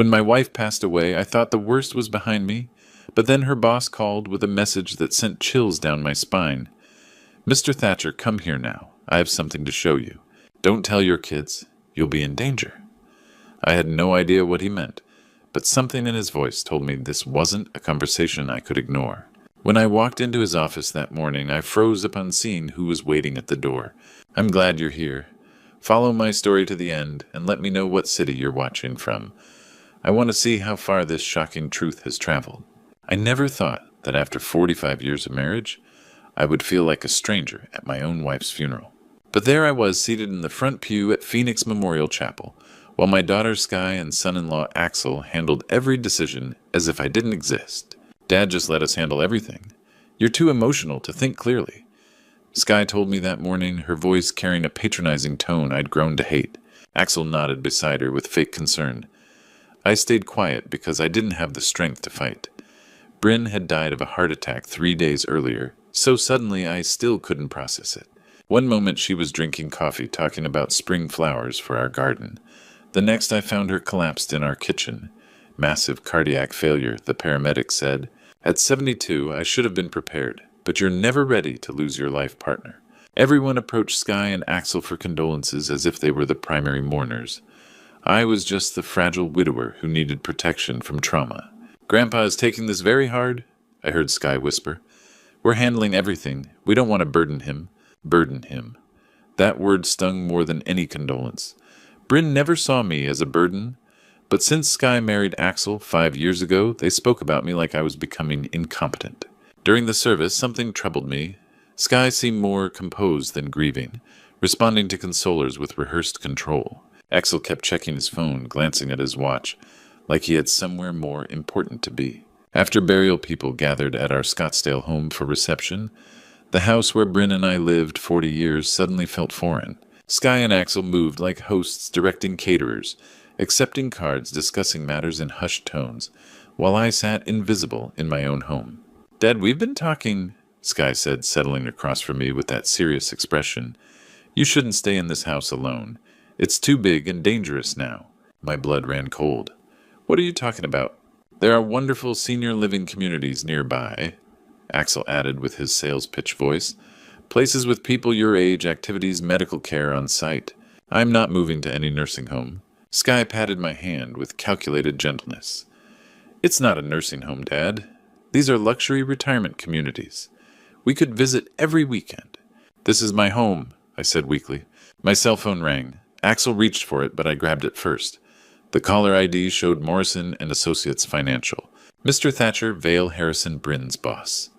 When my wife passed away, I thought the worst was behind me, but then her boss called with a message that sent chills down my spine. Mr. Thatcher, come here now. I have something to show you. Don't tell your kids. You'll be in danger. I had no idea what he meant, but something in his voice told me this wasn't a conversation I could ignore. When I walked into his office that morning, I froze upon seeing who was waiting at the door. I'm glad you're here. Follow my story to the end and let me know what city you're watching from. I want to see how far this shocking truth has traveled. I never thought that after 45 years of marriage, I would feel like a stranger at my own wife's funeral. But there I was, seated in the front pew at Phoenix Memorial Chapel, while my daughter Sky and son-in-law Axel handled every decision as if I didn't exist. Dad just let us handle everything. You're too emotional to think clearly. Sky told me that morning, her voice carrying a patronizing tone I'd grown to hate. Axel nodded beside her with fake concern. I stayed quiet because I didn't have the strength to fight. Bryn had died of a heart attack 3 days earlier, so suddenly I still couldn't process it. One moment she was drinking coffee talking about spring flowers for our garden. The next I found her collapsed in our kitchen. Massive cardiac failure, the paramedic said. At 72, I should have been prepared, but you're never ready to lose your life partner. Everyone approached Sky and Axel for condolences as if they were the primary mourners. I was just the fragile widower who needed protection from trauma. Grandpa is taking this very hard, I heard Sky whisper. We're handling everything. We don't want to burden him. Burden him. That word stung more than any condolence. Bryn never saw me as a burden, but since Sky married Axel 5 years ago, they spoke about me like I was becoming incompetent. During the service, something troubled me. Sky seemed more composed than grieving, responding to consolers with rehearsed control. Axel kept checking his phone, glancing at his watch, like he had somewhere more important to be. After burial, people gathered at our Scottsdale home for reception. The house where Bryn and I lived 40 years suddenly felt foreign. Sky and Axel moved like hosts directing caterers, accepting cards, discussing matters in hushed tones, while I sat invisible in my own home. Dad, we've been talking, Sky said, settling across from me with that serious expression. You shouldn't stay in this house alone. It's too big and dangerous now. My blood ran cold. What are you talking about? There are wonderful senior living communities nearby, Axel added with his sales pitch voice. Places with people your age, activities, medical care on site. I'm not moving to any nursing home. Sky patted my hand with calculated gentleness. It's not a nursing home, Dad. These are luxury retirement communities. We could visit every weekend. This is my home, I said weakly. My cell phone rang. Axel reached for it, but I grabbed it first. The caller ID showed Morrison and Associates Financial. Mr. Thatcher, Vale Harrison Bryn's boss.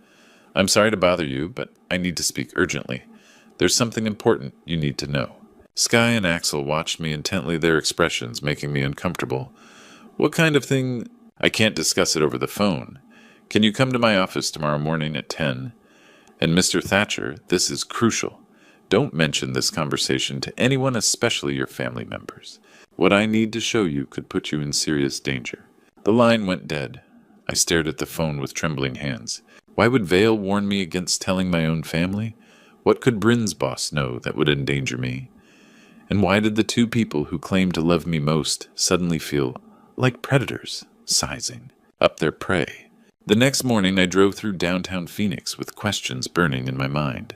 I'm sorry to bother you, but I need to speak urgently. There's something important you need to know. Sky and Axel watched me intently, their expressions making me uncomfortable. What kind of thing? I can't discuss it over the phone. Can you come to my office tomorrow morning at 10? And Mr. Thatcher, this is crucial. Don't mention this conversation to anyone, especially your family members. What I need to show you could put you in serious danger. The line went dead. I stared at the phone with trembling hands. Why would Vale warn me against telling my own family? What could Bryn's boss know that would endanger me? And why did the two people who claimed to love me most suddenly feel like predators, sizing up their prey? The next morning I drove through downtown Phoenix with questions burning in my mind.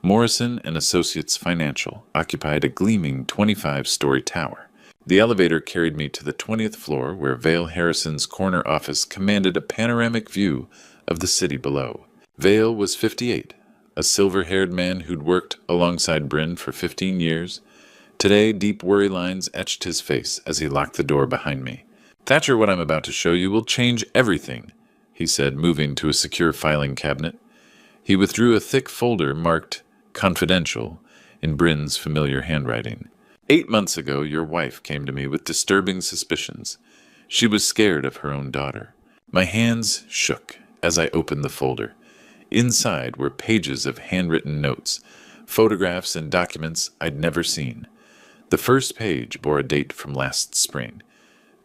Morrison and Associates Financial occupied a gleaming 25-story tower. The elevator carried me to the 20th floor where Vale Harrison's corner office commanded a panoramic view of the city below. Vale was 58, a silver-haired man who'd worked alongside Bryn for 15 years. Today, deep worry lines etched his face as he locked the door behind me. Thatcher, what I'm about to show you will change everything, he said, moving to a secure filing cabinet. He withdrew a thick folder marked Confidential in Bryn's familiar handwriting. 8 months ago, your wife came to me with disturbing suspicions. She was scared of her own daughter. My hands shook as I opened the folder. Inside were pages of handwritten notes, photographs and documents I'd never seen. The first page bore a date from last spring.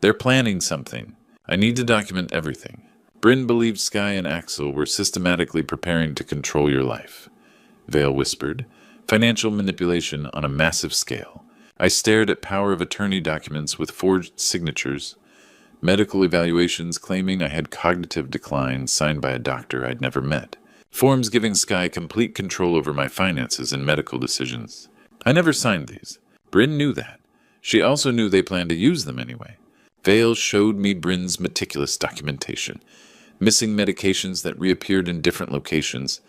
They're planning something. I need to document everything. Bryn believed Sky and Axel were systematically preparing to control your life. Vale whispered. Financial manipulation on a massive scale. I stared at power of attorney documents with forged signatures. Medical evaluations claiming I had cognitive decline signed by a doctor I'd never met. Forms giving Sky complete control over my finances and medical decisions. I never signed these. Bryn knew that. She also knew they planned to use them anyway. Vale showed me Bryn's meticulous documentation. Missing medications that reappeared in different locations.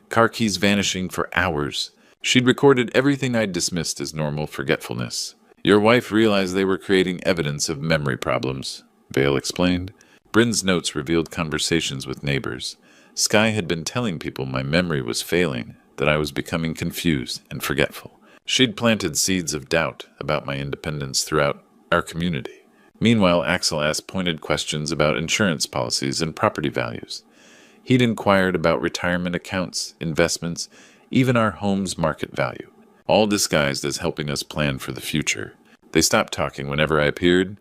Car keys vanishing for hours. She'd recorded everything I'd dismissed as normal forgetfulness. Your wife realized they were creating evidence of memory problems, Vale explained. Bryn's notes revealed conversations with neighbors. Sky had been telling people my memory was failing, that I was becoming confused and forgetful. She'd planted seeds of doubt about my independence throughout our community. Meanwhile, Axel asked pointed questions about insurance policies and property values. He'd inquired about retirement accounts, investments, even our home's market value, all disguised as helping us plan for the future. They stopped talking whenever I appeared.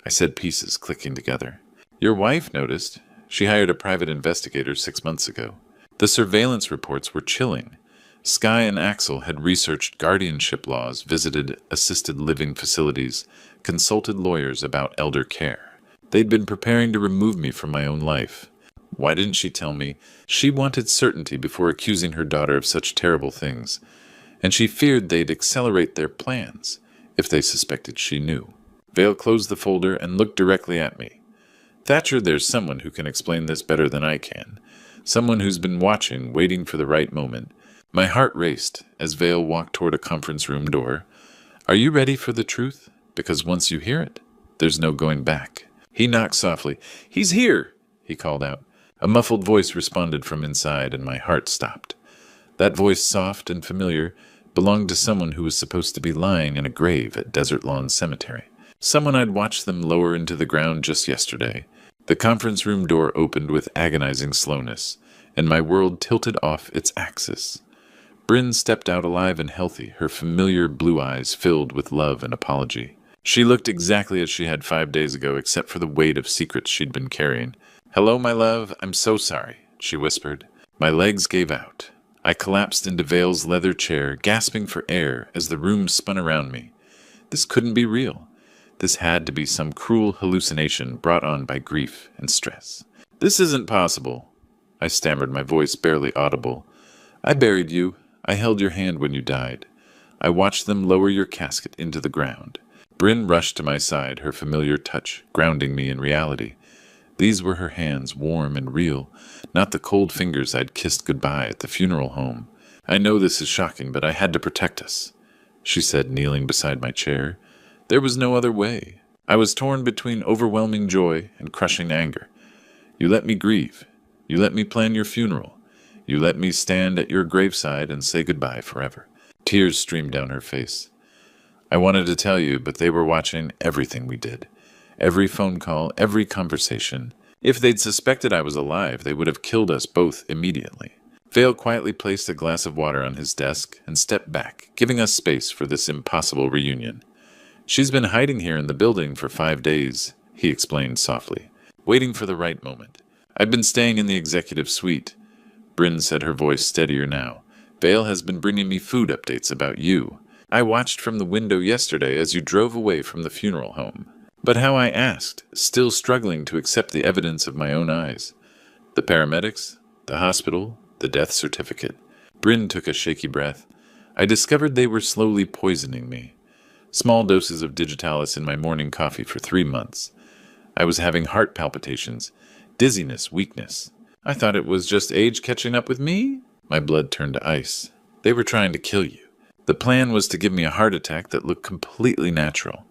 I said pieces clicking together. Your wife noticed. She hired a private investigator 6 months ago. The surveillance reports were chilling. Sky and Axel had researched guardianship laws, visited assisted living facilities, consulted lawyers about elder care. They'd been preparing to remove me from my own life. Why didn't she tell me? She wanted certainty before accusing her daughter of such terrible things, and she feared they'd accelerate their plans if they suspected she knew. Vale closed the folder and looked directly at me. Thatcher, there's someone who can explain this better than I can. Someone who's been watching, waiting for the right moment. My heart raced as Vale walked toward a conference room door. Are you ready for the truth? Because once you hear it, there's no going back. He knocked softly. He's here, he called out. A muffled voice responded from inside, and my heart stopped. That voice, soft and familiar, belonged to someone who was supposed to be lying in a grave at Desert Lawn Cemetery. Someone I'd watched them lower into the ground just yesterday. The conference room door opened with agonizing slowness, and my world tilted off its axis. Bryn stepped out alive and healthy, her familiar blue eyes filled with love and apology. She looked exactly as she had 5 days ago, except for the weight of secrets she'd been carrying. Hello, my love, I'm so sorry, she whispered. My legs gave out. I collapsed into Vale's leather chair, gasping for air as the room spun around me. This couldn't be real. This had to be some cruel hallucination brought on by grief and stress. This isn't possible, I stammered, my voice barely audible. I buried you. I held your hand when you died. I watched them lower your casket into the ground. Bryn rushed to my side, her familiar touch grounding me in reality. These were her hands, warm and real, not the cold fingers I'd kissed goodbye at the funeral home. I know this is shocking, but I had to protect us, she said, kneeling beside my chair. There was no other way. I was torn between overwhelming joy and crushing anger. You let me grieve. You let me plan your funeral. You let me stand at your graveside and say goodbye forever. Tears streamed down her face. I wanted to tell you, but they were watching everything we did. Every phone call, every conversation. If they'd suspected I was alive, they would have killed us both immediately. Vale quietly placed a glass of water on his desk and stepped back, giving us space for this impossible reunion. She's been hiding here in the building for 5 days, he explained softly, waiting for the right moment. I've been staying in the executive suite. Bryn said, her voice steadier now. Vale has been bringing me food updates about you. I watched from the window yesterday as you drove away from the funeral home. But how, I asked, still struggling to accept the evidence of my own eyes. The paramedics, the hospital, the death certificate. Bryn took a shaky breath. I discovered they were slowly poisoning me. Small doses of digitalis in my morning coffee for 3 months. I was having heart palpitations, dizziness, weakness. I thought it was just age catching up with me. My blood turned to ice. They were trying to kill you. The plan was to give me a heart attack that looked completely natural.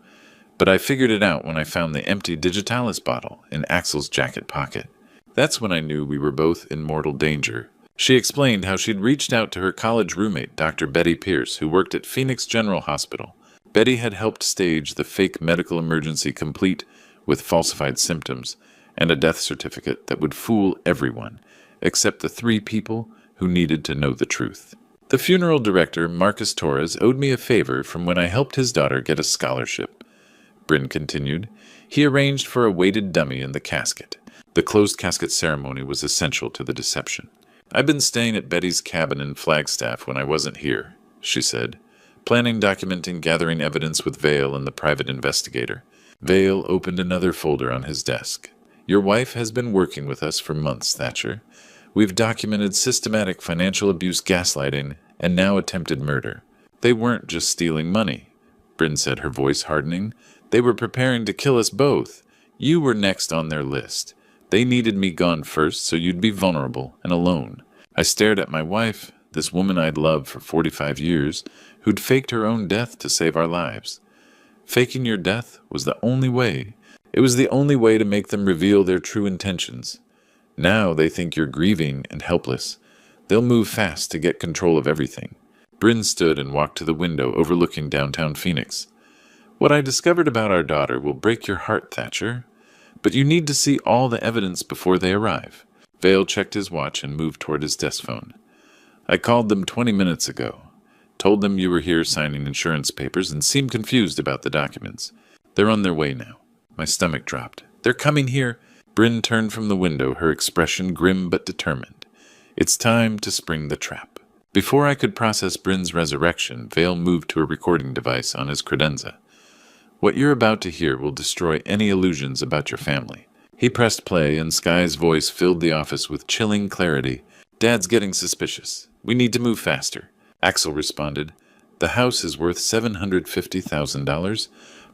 But I figured it out when I found the empty digitalis bottle in Axel's jacket pocket. That's when I knew we were both in mortal danger. She explained how she'd reached out to her college roommate, Dr. Betty Pierce, who worked at Phoenix General Hospital. Betty had helped stage the fake medical emergency complete with falsified symptoms and a death certificate that would fool everyone, except the 3 people who needed to know the truth. The funeral director, Marcus Torres, owed me a favor from when I helped his daughter get a scholarship. Bryn continued. He arranged for a weighted dummy in the casket. The closed casket ceremony was essential to the deception. I've been staying at Betty's cabin in Flagstaff when I wasn't here, she said, planning, documenting, gathering evidence with Vale and the private investigator. Vale opened another folder on his desk. Your wife has been working with us for months, Thatcher. We've documented systematic financial abuse, gaslighting, and now attempted murder. They weren't just stealing money, Bryn said, her voice hardening. They were preparing to kill us both. You were next on their list. They needed me gone first so you'd be vulnerable and alone. I stared at my wife, this woman I'd loved for 45 years, who'd faked her own death to save our lives. Faking your death was the only way. It was the only way to make them reveal their true intentions. Now they think you're grieving and helpless. They'll move fast to get control of everything. Bryn stood and walked to the window overlooking downtown Phoenix. What I discovered about our daughter will break your heart, Thatcher. But you need to see all the evidence before they arrive. Vale checked his watch and moved toward his desk phone. I called them 20 minutes ago. Told them you were here signing insurance papers and seemed confused about the documents. They're on their way now. My stomach dropped. They're coming here. Bryn turned from the window, her expression grim but determined. It's time to spring the trap. Before I could process Bryn's resurrection, Vale moved to a recording device on his credenza. What you're about to hear will destroy any illusions about your family. He pressed play, and Sky's voice filled the office with chilling clarity. Dad's getting suspicious. We need to move faster. Axel responded. The house is worth $750,000,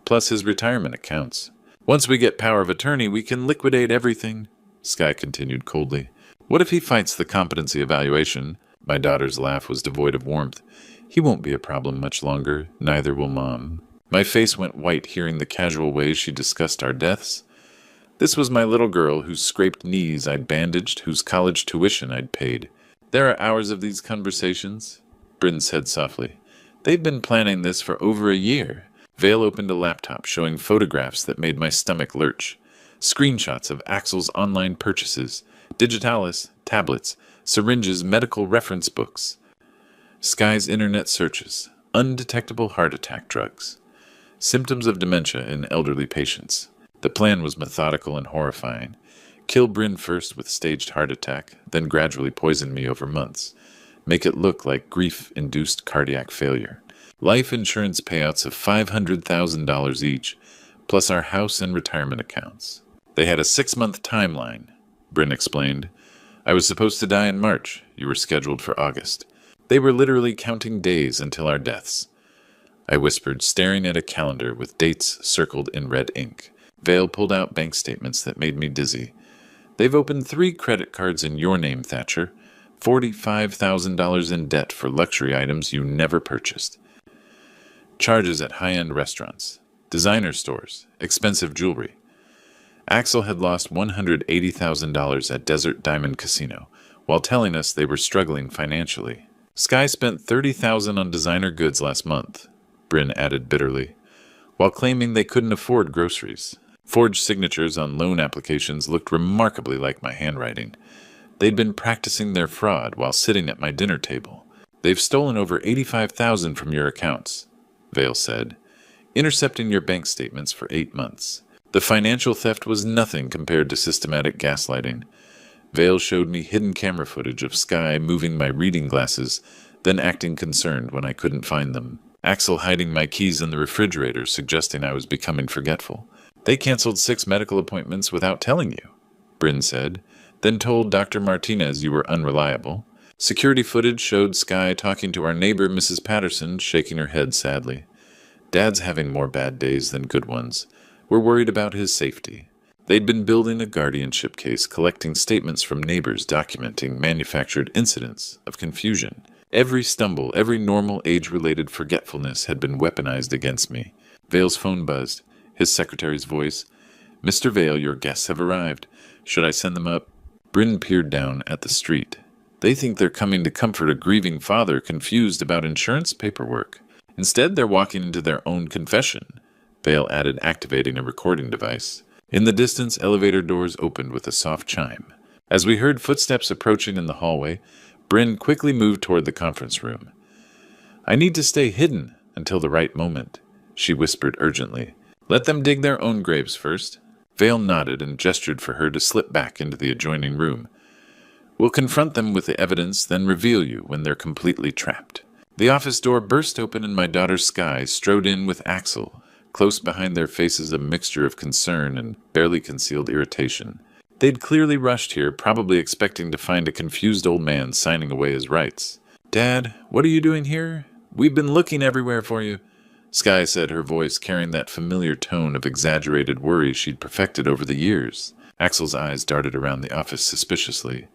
plus his retirement accounts. Once we get power of attorney, we can liquidate everything, Sky continued coldly. What if he fights the competency evaluation? My daughter's laugh was devoid of warmth. He won't be a problem much longer, neither will Mom. My face went white hearing the casual way she discussed our deaths. This was my little girl whose scraped knees I'd bandaged, whose college tuition I'd paid. There are hours of these conversations, Bryn said softly. They've been planning this for over a year. Vale opened a laptop showing photographs that made my stomach lurch. Screenshots of Axel's online purchases, digitalis, tablets, syringes, medical reference books. Sky's internet searches, undetectable heart attack drugs. Symptoms of dementia in elderly patients. The plan was methodical and horrifying. Kill Bryn first with staged heart attack, then gradually poison me over months. Make it look like grief-induced cardiac failure. Life insurance payouts of $500,000 each, plus our house and retirement accounts. They had a 6-month timeline, Bryn explained. I was supposed to die in March. You were scheduled for August. They were literally counting days until our deaths. I whispered, staring at a calendar with dates circled in red ink. Vale pulled out bank statements that made me dizzy. They've opened 3 credit cards in your name, Thatcher. $45,000 in debt for luxury items you never purchased. Charges at high-end restaurants, designer stores, expensive jewelry. Axel had lost $180,000 at Desert Diamond Casino, while telling us they were struggling financially. Sky spent $30,000 on designer goods last month, Bryn added bitterly, while claiming they couldn't afford groceries. Forged signatures on loan applications looked remarkably like my handwriting. They'd been practicing their fraud while sitting at my dinner table. They've stolen over $85,000 from your accounts, Vale said, intercepting your bank statements for 8 months. The financial theft was nothing compared to systematic gaslighting. Vale showed me hidden camera footage of Sky moving my reading glasses, then acting concerned when I couldn't find them. Axel hiding my keys in the refrigerator, suggesting I was becoming forgetful. They canceled 6 medical appointments without telling you, Bryn said, then told Dr. Martinez you were unreliable. Security footage showed Sky talking to our neighbor, Mrs. Patterson, shaking her head sadly. Dad's having more bad days than good ones. We're worried about his safety. They'd been building a guardianship case, collecting statements from neighbors documenting manufactured incidents of confusion. Every stumble, every normal age-related forgetfulness had been weaponized against me. Vale's phone buzzed. His secretary's voice. Mr. Vale, your guests have arrived. Should I send them up? Bryn peered down at the street. They think they're coming to comfort a grieving father confused about insurance paperwork. Instead, they're walking into their own confession, Vale added, activating a recording device. In the distance, elevator doors opened with a soft chime. As we heard footsteps approaching in the hallway, Bryn quickly moved toward the conference room. I need to stay hidden until the right moment, she whispered urgently. Let them dig their own graves first. Vale nodded and gestured for her to slip back into the adjoining room. We'll confront them with the evidence, then reveal you when they're completely trapped. The office door burst open and my daughter Sky strode in with Axel, close behind their faces a mixture of concern and barely concealed irritation. They'd clearly rushed here, probably expecting to find a confused old man signing away his rights. "Dad, what are you doing here? We've been looking everywhere for you," Skye said, her voice carrying that familiar tone of exaggerated worry she'd perfected over the years. Axel's eyes darted around the office suspiciously.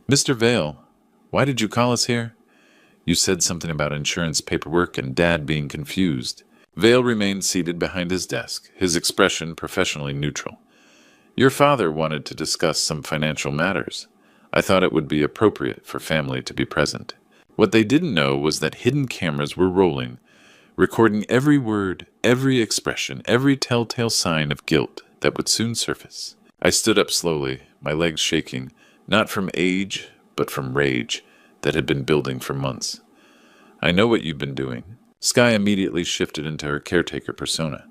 "Mr. Vale, why did you call us here?" "You said something about insurance paperwork and Dad being confused." Vale remained seated behind his desk, his expression professionally neutral. "Your father wanted to discuss some financial matters. I thought it would be appropriate for family to be present." What they didn't know was that hidden cameras were rolling, recording every word, every expression, every telltale sign of guilt that would soon surface. I stood up slowly, my legs shaking, not from age, but from rage that had been building for months. "I know what you've been doing." Skye immediately shifted into her caretaker persona.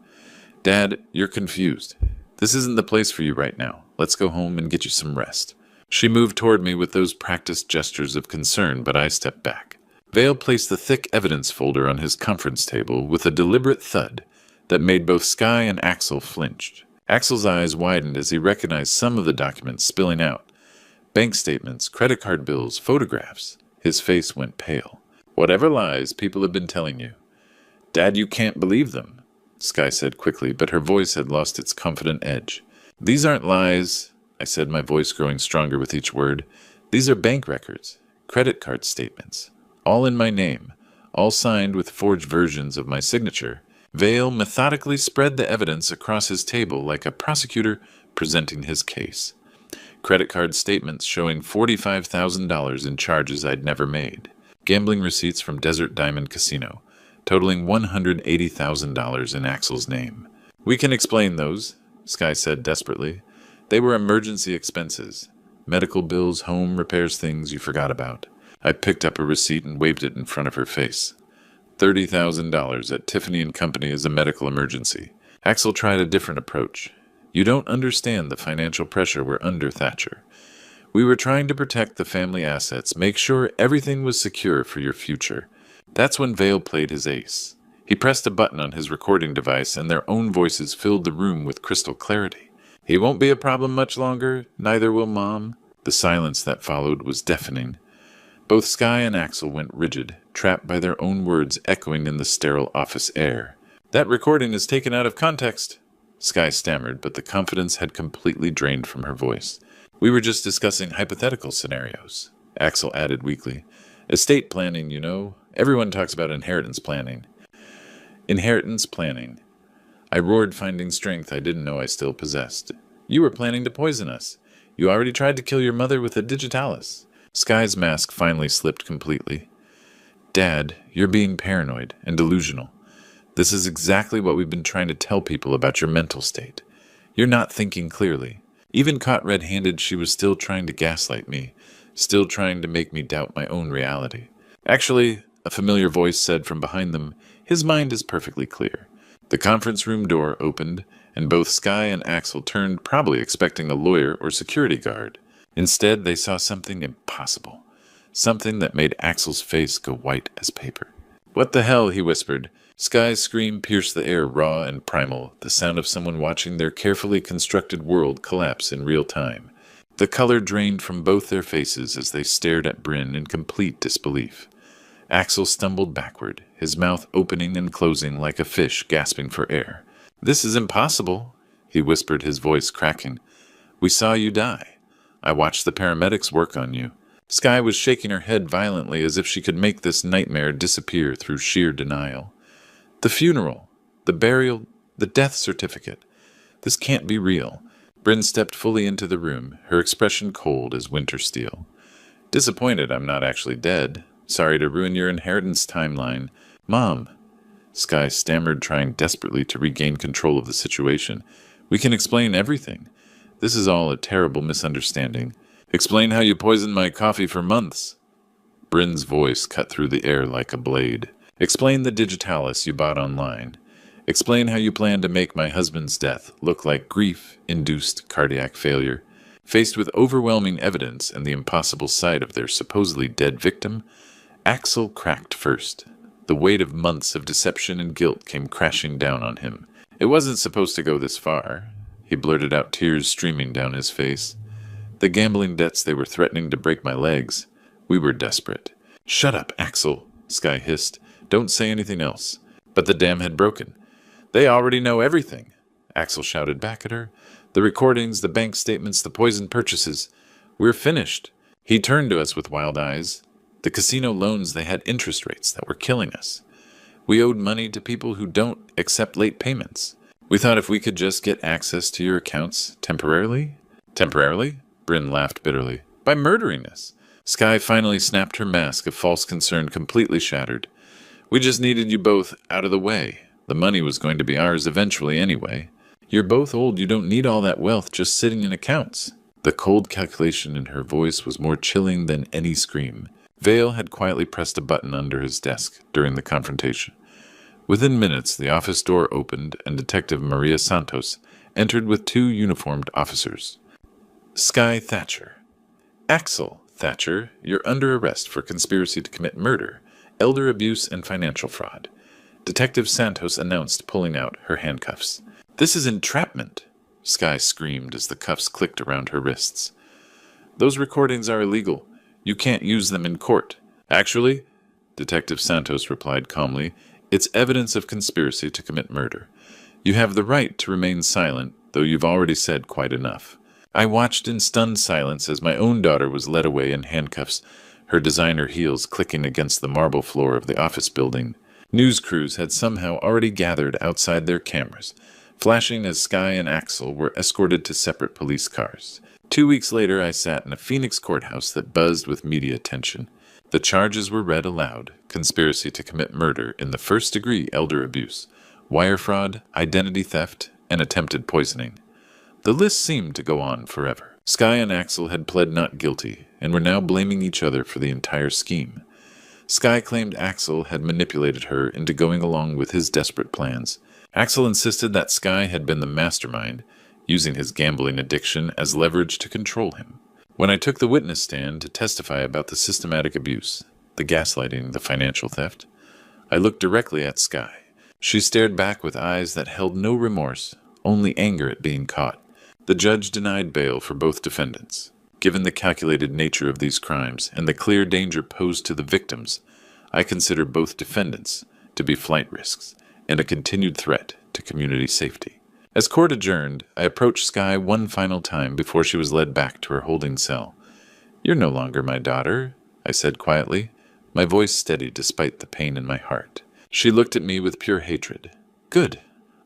"Dad, you're confused. This isn't the place for you right now. Let's go home and get you some rest." She moved toward me with those practiced gestures of concern, but I stepped back. Vale placed the thick evidence folder on his conference table with a deliberate thud that made both Skye and Axel flinch. Axel's eyes widened as he recognized some of the documents spilling out. Bank statements, credit card bills, photographs. His face went pale. "Whatever lies people have been telling you." "Dad, you can't believe them," Skye said quickly, but her voice had lost its confident edge. "These aren't lies," I said, my voice growing stronger with each word. "These are bank records, credit card statements, all in my name, all signed with forged versions of my signature." Vale methodically spread the evidence across his table like a prosecutor presenting his case. Credit card statements showing $45,000 in charges I'd never made. Gambling receipts from Desert Diamond Casino, totaling $180,000 in Axel's name. "We can explain those," Skye said desperately. "They were emergency expenses. Medical bills, home repairs, things you forgot about." I picked up a receipt and waved it in front of her face. $30,000 at Tiffany & Company is a medical emergency. Axel tried a different approach. "You don't understand the financial pressure we're under, Thatcher. We were trying to protect the family assets, make sure everything was secure for your future." That's when Vale played his ace. He pressed a button on his recording device, and their own voices filled the room with crystal clarity. "He won't be a problem much longer, neither will Mom." The silence that followed was deafening. Both Skye and Axel went rigid, trapped by their own words echoing in the sterile office air. "That recording is taken out of context," Skye stammered, but the confidence had completely drained from her voice. "We were just discussing hypothetical scenarios," Axel added weakly. "Estate planning, you know. Everyone talks about inheritance planning." "Inheritance planning." I roared, finding strength I didn't know I still possessed. "You were planning to poison us. You already tried to kill your mother with a digitalis." Skye's mask finally slipped completely. "Dad, you're being paranoid and delusional. This is exactly what we've been trying to tell people about your mental state. You're not thinking clearly. Even caught red-handed, she was still trying to gaslight me, still trying to make me doubt my own reality." "Actually," a familiar voice said from behind them, "his mind is perfectly clear." The conference room door opened, and both Skye and Axel turned, probably expecting a lawyer or security guard. Instead, they saw something impossible, something that made Axel's face go white as paper. "What the hell?" he whispered. Skye's scream pierced the air, raw and primal, the sound of someone watching their carefully constructed world collapse in real time. The color drained from both their faces as they stared at Bryn in complete disbelief. Axel stumbled backward, his mouth opening and closing like a fish gasping for air. "This is impossible," he whispered, his voice cracking. "We saw you die. I watched the paramedics work on you." Skye was shaking her head violently as if she could make this nightmare disappear through sheer denial. "The funeral, the burial, the death certificate. This can't be real." Bryn stepped fully into the room, her expression cold as winter steel. "Disappointed I'm not actually dead. Sorry to ruin your inheritance timeline. Mom," Skye stammered, trying desperately to regain control of the situation. "We can explain everything. This is all a terrible misunderstanding. Explain how you poisoned my coffee for months." Bryn's voice cut through the air like a blade. "Explain the digitalis you bought online. Explain how you plan to make my husband's death look like grief-induced cardiac failure. Faced with overwhelming evidence and the impossible sight of their supposedly dead victim, Axel cracked first. The weight of months of deception and guilt came crashing down on him. It wasn't supposed to go this far. He blurted out, tears streaming down his face. The gambling debts, they were threatening to break my legs. We were desperate. Shut up, Axel, Sky hissed. Don't say anything else. But the dam had broken. They already know everything, Axel shouted back at her. The recordings, the bank statements, the poison purchases. We're finished. He turned to us with wild eyes. The casino loans, they had interest rates that were killing us. We owed money to people who don't accept late payments. We thought if we could just get access to your accounts temporarily. Temporarily? Bryn laughed bitterly. By murdering us. Sky finally snapped her mask of false concern, completely shattered. We just needed you both out of the way. The money was going to be ours eventually anyway. You're both old. You don't need all that wealth just sitting in accounts. The cold calculation in her voice was more chilling than any scream. Vale had quietly pressed a button under his desk during the confrontation. Within minutes, the office door opened and Detective Maria Santos entered with 2 uniformed officers. Sky Thatcher. Axel Thatcher, you're under arrest for conspiracy to commit murder, elder abuse, and financial fraud. Detective Santos announced, pulling out her handcuffs. This is entrapment, Sky screamed as the cuffs clicked around her wrists. Those recordings are illegal. You can't use them in court. Actually, Detective Santos replied calmly, it's evidence of conspiracy to commit murder. You have the right to remain silent, though you've already said quite enough. I watched in stunned silence as my own daughter was led away in handcuffs, her designer heels clicking against the marble floor of the office building. News crews had somehow already gathered outside their cameras, flashing as Sky and Axel were escorted to separate police cars. 2 weeks later, I sat in a Phoenix courthouse that buzzed with media attention. The charges were read aloud: conspiracy to commit murder in the first-degree elder abuse, wire fraud, identity theft, and attempted poisoning. The list seemed to go on forever. Sky and Axel had pled not guilty and were now blaming each other for the entire scheme. Sky claimed Axel had manipulated her into going along with his desperate plans. Axel insisted that Sky had been the mastermind, using his gambling addiction as leverage to control him. When I took the witness stand to testify about the systematic abuse, the gaslighting, the financial theft, I looked directly at Sky. She stared back with eyes that held no remorse, only anger at being caught. The judge denied bail for both defendants. Given the calculated nature of these crimes and the clear danger posed to the victims, I consider both defendants to be flight risks and a continued threat to community safety. As court adjourned, I approached Sky one final time before she was led back to her holding cell. You're no longer my daughter, I said quietly, my voice steady despite the pain in my heart. She looked at me with pure hatred. Good.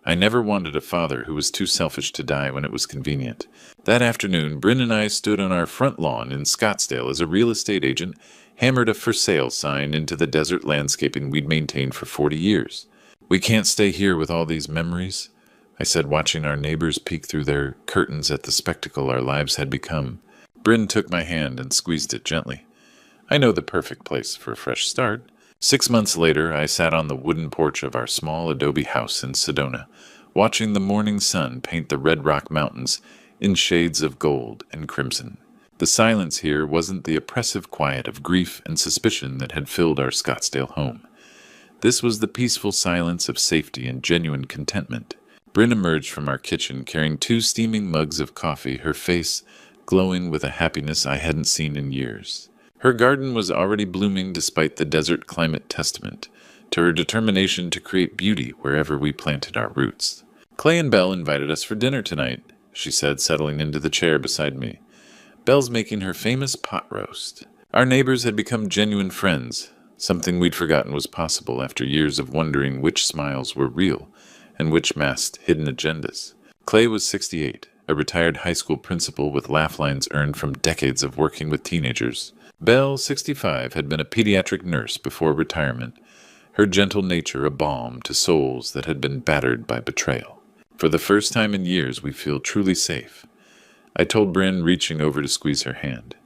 I never wanted a father who was too selfish to die when it was convenient. That afternoon, Bryn and I stood on our front lawn in Scottsdale as a real estate agent hammered a for sale sign into the desert landscaping we'd maintained for 40 years. We can't stay here with all these memories, I said, watching our neighbors peek through their curtains at the spectacle our lives had become. Bryn took my hand and squeezed it gently. I know the perfect place for a fresh start. 6 months later, I sat on the wooden porch of our small adobe house in Sedona, watching the morning sun paint the Red Rock Mountains in shades of gold and crimson. The silence here wasn't the oppressive quiet of grief and suspicion that had filled our Scottsdale home. This was the peaceful silence of safety and genuine contentment. Bryn emerged from our kitchen carrying 2 steaming mugs of coffee, her face glowing with a happiness I hadn't seen in years. Her garden was already blooming despite the desert climate, testament to her determination to create beauty wherever we planted our roots. Clay and Belle invited us for dinner tonight, she said, settling into the chair beside me. Belle's making her famous pot roast. Our neighbors had become genuine friends, something we'd forgotten was possible after years of wondering which smiles were real and which masked hidden agendas. Clay was 68, a retired high school principal with laugh lines earned from decades of working with teenagers. Belle, 65, had been a pediatric nurse before retirement, her gentle nature a balm to souls that had been battered by betrayal. For the first time in years, we feel truly safe, I told Bryn, reaching over to squeeze her hand.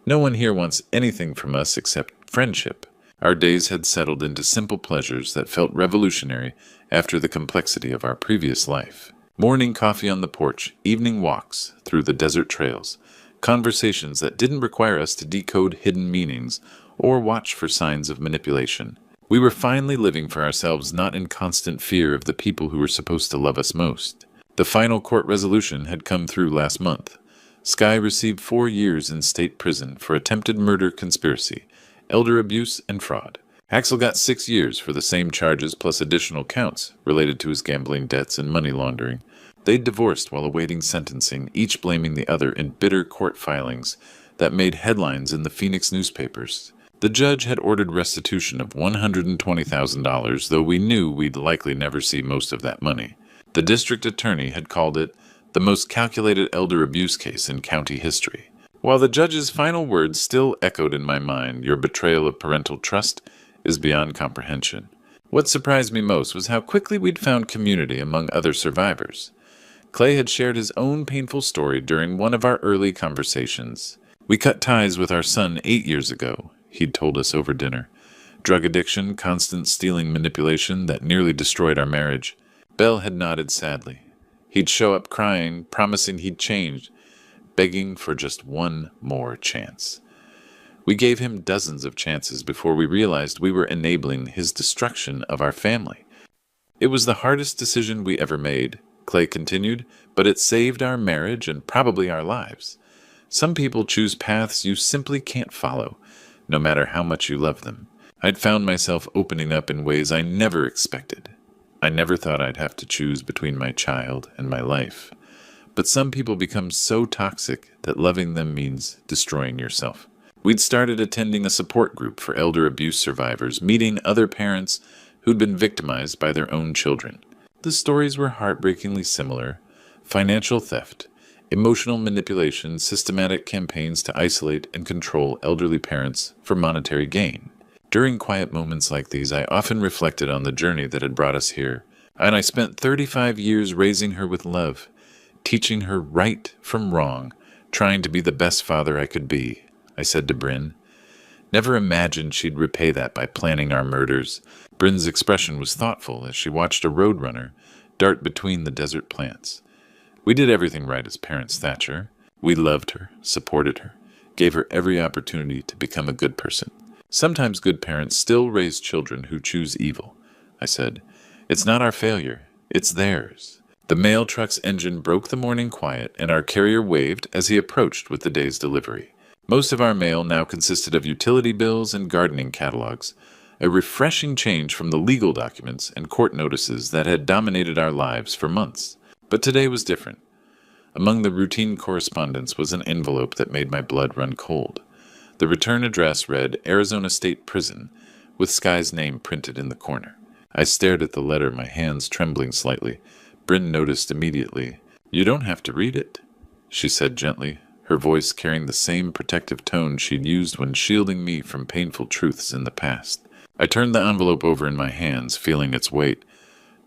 No one here wants anything from us except friendship. Our days had settled into simple pleasures that felt revolutionary after the complexity of our previous life. Morning coffee on the porch, evening walks through the desert trails, conversations that didn't require us to decode hidden meanings or watch for signs of manipulation. We were finally living for ourselves, not in constant fear of the people who were supposed to love us most. The final court resolution had come through last month. Sky received 4 years in state prison for attempted murder conspiracy, elder abuse, and fraud. Axel got 6 years for the same charges plus additional counts related to his gambling debts and money laundering. They divorced while awaiting sentencing, each blaming the other in bitter court filings that made headlines in the Phoenix newspapers. The judge had ordered restitution of $120,000, though we knew we'd likely never see most of that money. The district attorney had called it the most calculated elder abuse case in county history. While the judge's final words still echoed in my mind, "Your betrayal of parental trust is beyond comprehension." What surprised me most was how quickly we'd found community among other survivors. Clay had shared his own painful story during one of our early conversations. "We cut ties with our son 8 years ago," he'd told us over dinner. "Drug addiction, constant stealing manipulation that nearly destroyed our marriage." Bell had nodded sadly. He'd show up crying, promising he'd changed, begging for just one more chance. We gave him dozens of chances before we realized we were enabling his destruction of our family. "It was the hardest decision we ever made," Clay continued, "but it saved our marriage and probably our lives. Some people choose paths you simply can't follow, no matter how much you love them." I'd found myself opening up in ways I never expected. I never thought I'd have to choose between my child and my life. But some people become so toxic that loving them means destroying yourself. We'd started attending a support group for elder abuse survivors, meeting other parents who'd been victimized by their own children. The stories were heartbreakingly similar: financial theft, emotional manipulation, systematic campaigns to isolate and control elderly parents for monetary gain. During quiet moments like these, I often reflected on the journey that had brought us here, and I spent 35 years raising her with love, teaching her right from wrong, trying to be the best father I could be, I said to Bryn. Never imagined she'd repay that by planning our murders. Bryn's expression was thoughtful as she watched a roadrunner dart between the desert plants. We did everything right as parents, Thatcher. We loved her, supported her, gave her every opportunity to become a good person. Sometimes good parents still raise children who choose evil, I said. It's not our failure, it's theirs. The mail truck's engine broke the morning quiet, and our carrier waved as he approached with the day's delivery. Most of our mail now consisted of utility bills and gardening catalogs, a refreshing change from the legal documents and court notices that had dominated our lives for months. But today was different. Among the routine correspondence was an envelope that made my blood run cold. The return address read Arizona State Prison, with Sky's name printed in the corner. I stared at the letter, my hands trembling slightly. Bryn noticed immediately. "You don't have to read it," she said gently, her voice carrying the same protective tone she'd used when shielding me from painful truths in the past. I turned the envelope over in my hands, feeling its weight.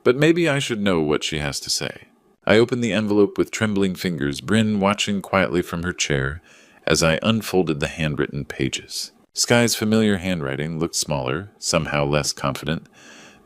But maybe I should know what she has to say. I opened the envelope with trembling fingers, Bryn watching quietly from her chair as I unfolded the handwritten pages. Sky's familiar handwriting looked smaller, somehow less confident,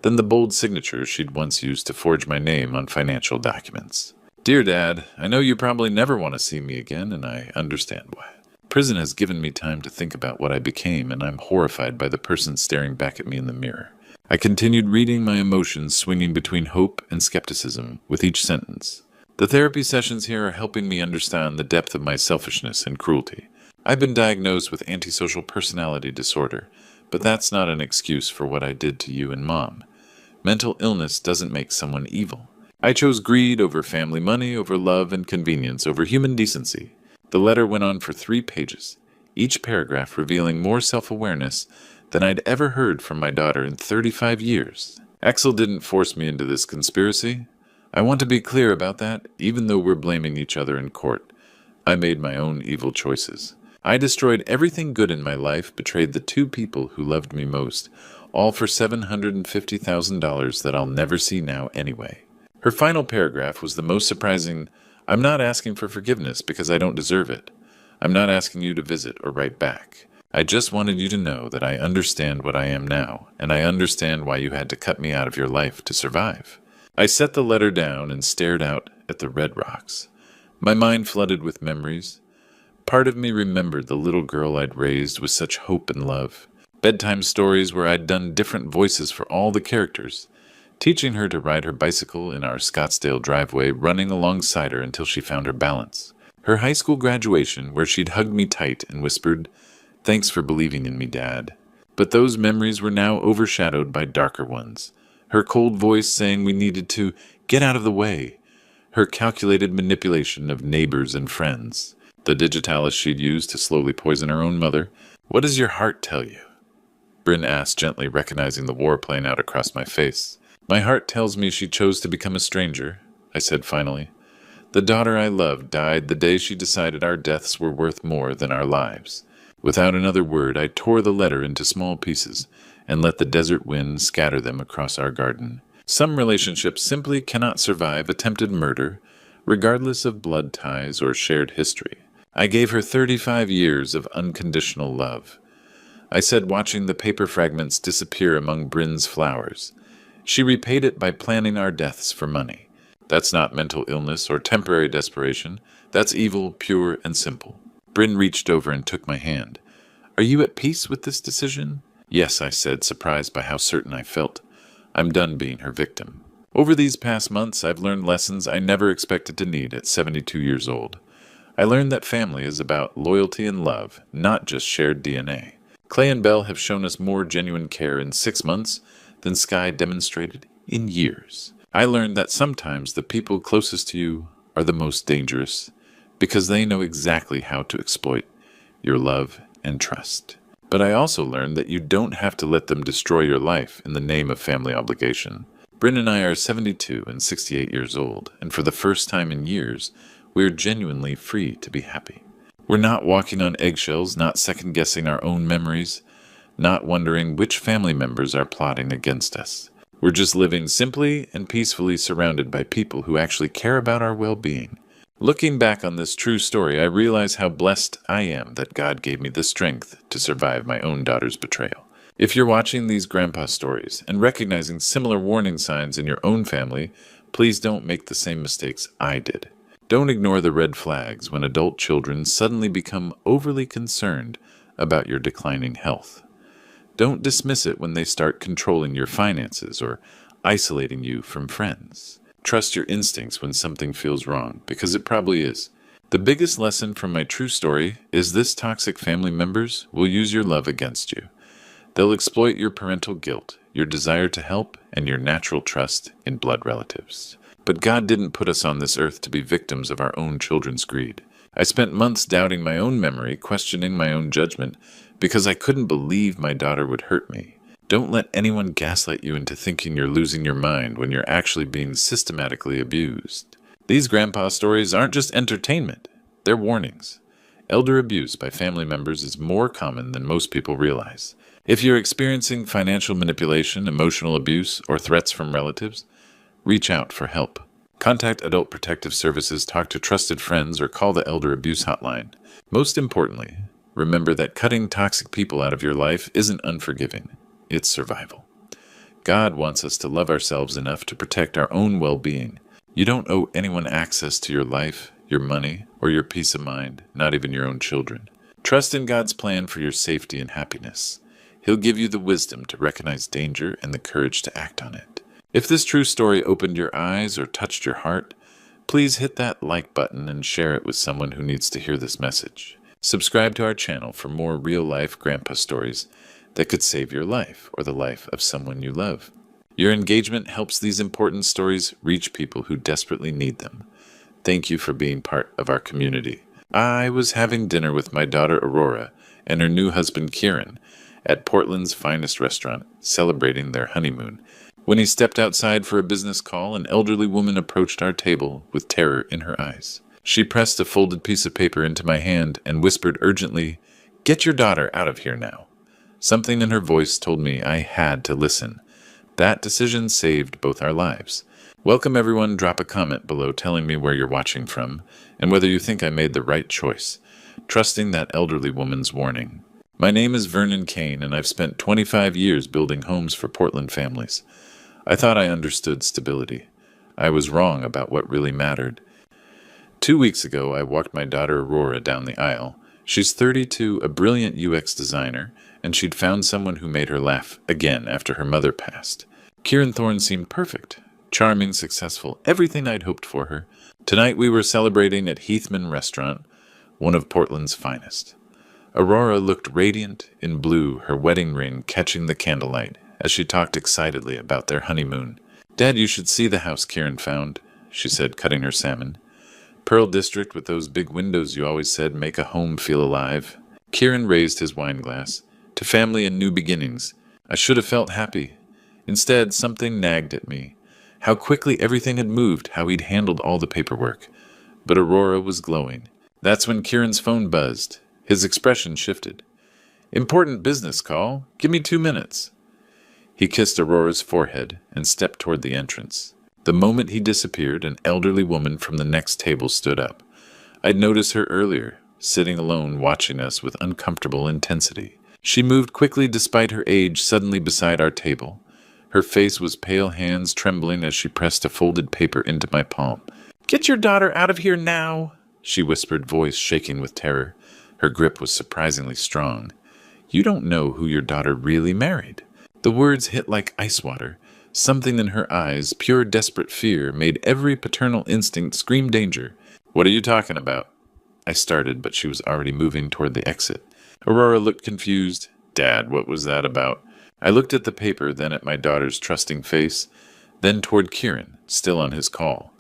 than the bold signature she'd once used to forge my name on financial documents. "Dear Dad, I know you probably never want to see me again, and I understand why. Prison has given me time to think about what I became, and I'm horrified by the person staring back at me in the mirror." I continued reading, my emotions swinging between hope and skepticism with each sentence. "The therapy sessions here are helping me understand the depth of my selfishness and cruelty. I've been diagnosed with antisocial personality disorder, but that's not an excuse for what I did to you and Mom. Mental illness doesn't make someone evil. I chose greed over family money, over love and convenience, over human decency." The letter went on for 3 pages, each paragraph revealing more self-awareness than I'd ever heard from my daughter in 35 years. "Axel didn't force me into this conspiracy. I want to be clear about that, even though we're blaming each other in court. I made my own evil choices. I destroyed everything good in my life, betrayed the 2 people who loved me most, all for $750,000 that I'll never see now anyway." Her final paragraph was the most surprising. "I'm not asking for forgiveness because I don't deserve it. I'm not asking you to visit or write back. I just wanted you to know that I understand what I am now, and I understand why you had to cut me out of your life to survive." I set the letter down and stared out at the red rocks. My mind flooded with memories. Part of me remembered the little girl I'd raised with such hope and love. Bedtime stories where I'd done different voices for all the characters, teaching her to ride her bicycle in our Scottsdale driveway, running alongside her until she found her balance. Her high school graduation, where she'd hugged me tight and whispered, "Thanks for believing in me, Dad." But those memories were now overshadowed by darker ones. Her cold voice saying we needed to get out of the way. Her calculated manipulation of neighbors and friends. The digitalis she'd used to slowly poison her own mother. "What does your heart tell you?" Bryn asked gently, recognizing the war playing out across my face. "My heart tells me she chose to become a stranger," I said finally. "The daughter I loved died the day she decided our deaths were worth more than our lives." Without another word, I tore the letter into small pieces and let the desert wind scatter them across our garden. Some relationships simply cannot survive attempted murder, regardless of blood ties or shared history. I gave her 35 years of unconditional love. I said, watching the paper fragments disappear among Bryn's flowers. She repaid it by planning our deaths for money. That's not mental illness or temporary desperation. That's evil, pure and simple. Bryn reached over and took my hand. "Are you at peace with this decision?" "Yes," I said, surprised by how certain I felt. "I'm done being her victim." Over these past months, I've learned lessons I never expected to need at 72 years old. I learned that family is about loyalty and love, not just shared DNA. Clay and Belle have shown us more genuine care in 6 months than Sky demonstrated in years. I learned that sometimes the people closest to you are the most dangerous, because they know exactly how to exploit your love and trust. But I also learned that you don't have to let them destroy your life in the name of family obligation. Bryn and I are 72 and 68 years old, and for the first time in years, we're genuinely free to be happy. We're not walking on eggshells, not second-guessing our own memories, not wondering which family members are plotting against us. We're just living simply and peacefully surrounded by people who actually care about our well-being. Looking back on this true story, I realize how blessed I am that God gave me the strength to survive my own daughter's betrayal. If you're watching these grandpa stories and recognizing similar warning signs in your own family, please don't make the same mistakes I did. Don't ignore the red flags when adult children suddenly become overly concerned about your declining health. Don't dismiss it when they start controlling your finances or isolating you from friends. Trust your instincts when something feels wrong, because it probably is. The biggest lesson from my true story is this: toxic family members will use your love against you. They'll exploit your parental guilt, your desire to help, and your natural trust in blood relatives. But God didn't put us on this earth to be victims of our own children's greed. I spent months doubting my own memory, questioning my own judgment, because I couldn't believe my daughter would hurt me. Don't let anyone gaslight you into thinking you're losing your mind when you're actually being systematically abused. These grandpa stories aren't just entertainment, they're warnings. Elder abuse by family members is more common than most people realize. If you're experiencing financial manipulation, emotional abuse, or threats from relatives, reach out for help. Contact Adult Protective Services, talk to trusted friends, or call the Elder Abuse Hotline. Most importantly, remember that cutting toxic people out of your life isn't unforgiving. It's survival. God wants us to love ourselves enough to protect our own well-being. You don't owe anyone access to your life, your money, or your peace of mind, not even your own children. Trust in God's plan for your safety and happiness. He'll give you the wisdom to recognize danger and the courage to act on it. If this true story opened your eyes or touched your heart, please hit that like button and share it with someone who needs to hear this message. Subscribe to our channel for more real-life grandpa stories that could save your life or the life of someone you love. Your engagement helps these important stories reach people who desperately need them. Thank you for being part of our community. I was having dinner with my daughter Aurora and her new husband Kieran at Portland's finest restaurant, celebrating their honeymoon. When he stepped outside for a business call, an elderly woman approached our table with terror in her eyes. She pressed a folded piece of paper into my hand and whispered urgently, "Get your daughter out of here now." Something in her voice told me I had to listen. That decision saved both our lives. Welcome everyone. Drop a comment below telling me where you're watching from and whether you think I made the right choice, trusting that elderly woman's warning. My name is Vernon Kane, and I've spent 25 years building homes for Portland families. I thought I understood stability. I was wrong about what really mattered. 2 weeks ago, I walked my daughter Aurora down the aisle. She's 32, a brilliant UX designer, and she'd found someone who made her laugh again after her mother passed. Kieran Thorne seemed perfect, charming, successful, everything I'd hoped for her. Tonight we were celebrating at Heathman Restaurant, one of Portland's finest. Aurora looked radiant in blue, her wedding ring catching the candlelight, as she talked excitedly about their honeymoon. "Dad, you should see the house Kieran found," she said, cutting her salmon. "Pearl District with those big windows you always said make a home feel alive." Kieran raised his wine glass. "To family and new beginnings. I should have felt happy. Instead, something nagged at me. How quickly everything had moved, how he'd handled all the paperwork. But Aurora was glowing. That's when Kieran's phone buzzed. His expression shifted. "Important business call. Give me 2 minutes." He kissed Aurora's forehead and stepped toward the entrance. The moment he disappeared, an elderly woman from the next table stood up. I'd noticed her earlier, sitting alone watching us with uncomfortable intensity. She moved quickly despite her age, suddenly beside our table. Her face was pale, hands trembling as she pressed a folded paper into my palm. "Get your daughter out of here now," she whispered, voice shaking with terror. Her grip was surprisingly strong. "You don't know who your daughter really married." The words hit like ice water. Something in her eyes, pure desperate fear, made every paternal instinct scream danger. "What are you talking about?" I started, but she was already moving toward the exit. Aurora looked confused. "Dad, what was that about?" I looked at the paper, then at my daughter's trusting face, then toward Kieran, still on his call.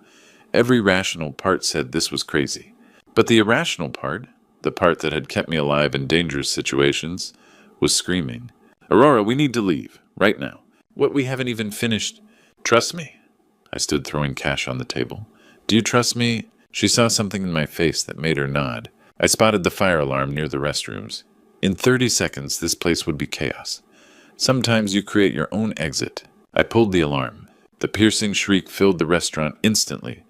Every rational part said this was crazy. But the irrational part, the part that had kept me alive in dangerous situations, was screaming. "Aurora, we need to leave. Right now. What, we haven't even finished?" "Trust me." I stood throwing cash on the table. "Do you trust me?" She saw something in my face that made her nod. I spotted the fire alarm near the restrooms. In 30 seconds, this place would be chaos. Sometimes you create your own exit. I pulled the alarm. The piercing shriek filled the restaurant instantly.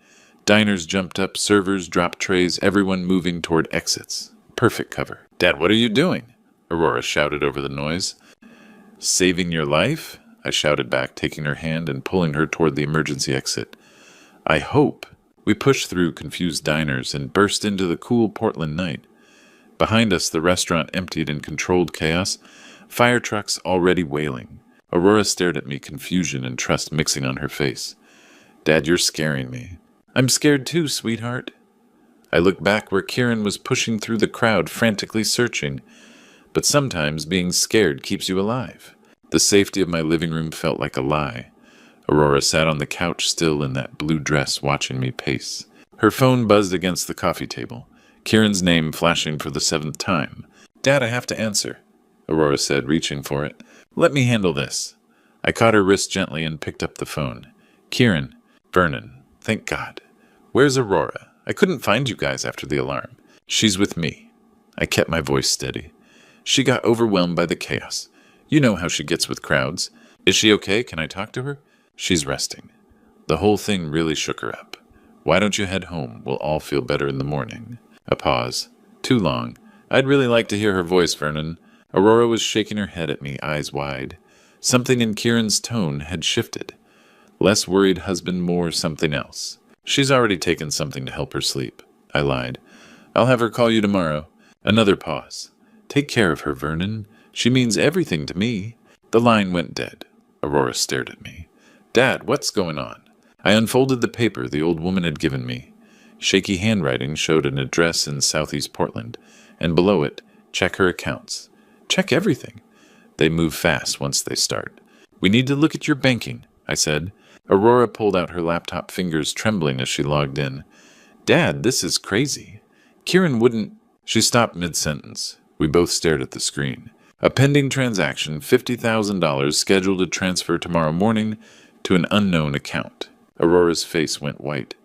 Diners jumped up, servers dropped trays, everyone moving toward exits. Perfect cover. "Dad, what are you doing?" Aurora shouted over the noise. "Saving your life?" I shouted back, taking her hand and pulling her toward the emergency exit. "I hope." We pushed through confused diners and burst into the cool Portland night. Behind us, the restaurant emptied in controlled chaos, fire trucks already wailing. Aurora stared at me, confusion and trust mixing on her face. "Dad, you're scaring me." "I'm scared too, sweetheart." I looked back where Kieran was pushing through the crowd, frantically searching. But sometimes being scared keeps you alive. The safety of my living room felt like a lie. Aurora sat on the couch still in that blue dress, watching me pace. Her phone buzzed against the coffee table, Kieran's name flashing for the 7th time. "Dad, I have to answer," Aurora said, reaching for it. "Let me handle this." I caught her wrist gently and picked up the phone. "Kieran, Vernon, thank God. Where's Aurora? I couldn't find you guys after the alarm." "She's with me." I kept my voice steady. "She got overwhelmed by the chaos. You know how she gets with crowds. Is she okay? Can I talk to her?" "She's resting." The whole thing really shook her up. "Why don't you head home? We'll all feel better in the morning." A pause. Too long. "I'd really like to hear her voice, Vernon." Aurora was shaking her head at me, eyes wide. Something in Kieran's tone had shifted. Less worried husband, more something else. "She's already taken something to help her sleep." I lied. "I'll have her call you tomorrow." Another pause. "Take care of her, Vernon. She means everything to me." The line went dead. Aurora stared at me. "Dad, what's going on?" I unfolded the paper the old woman had given me. Shaky handwriting showed an address in southeast Portland, and below it, check her accounts. Check everything. They move fast once they start. "We need to look at your banking," I said. Aurora pulled out her laptop, fingers trembling as she logged in. "Dad, this is crazy. Kieran wouldn't—" She stopped mid-sentence. We both stared at the screen. "A pending transaction, $50,000 scheduled to transfer tomorrow morning to an unknown account." Aurora's face went white.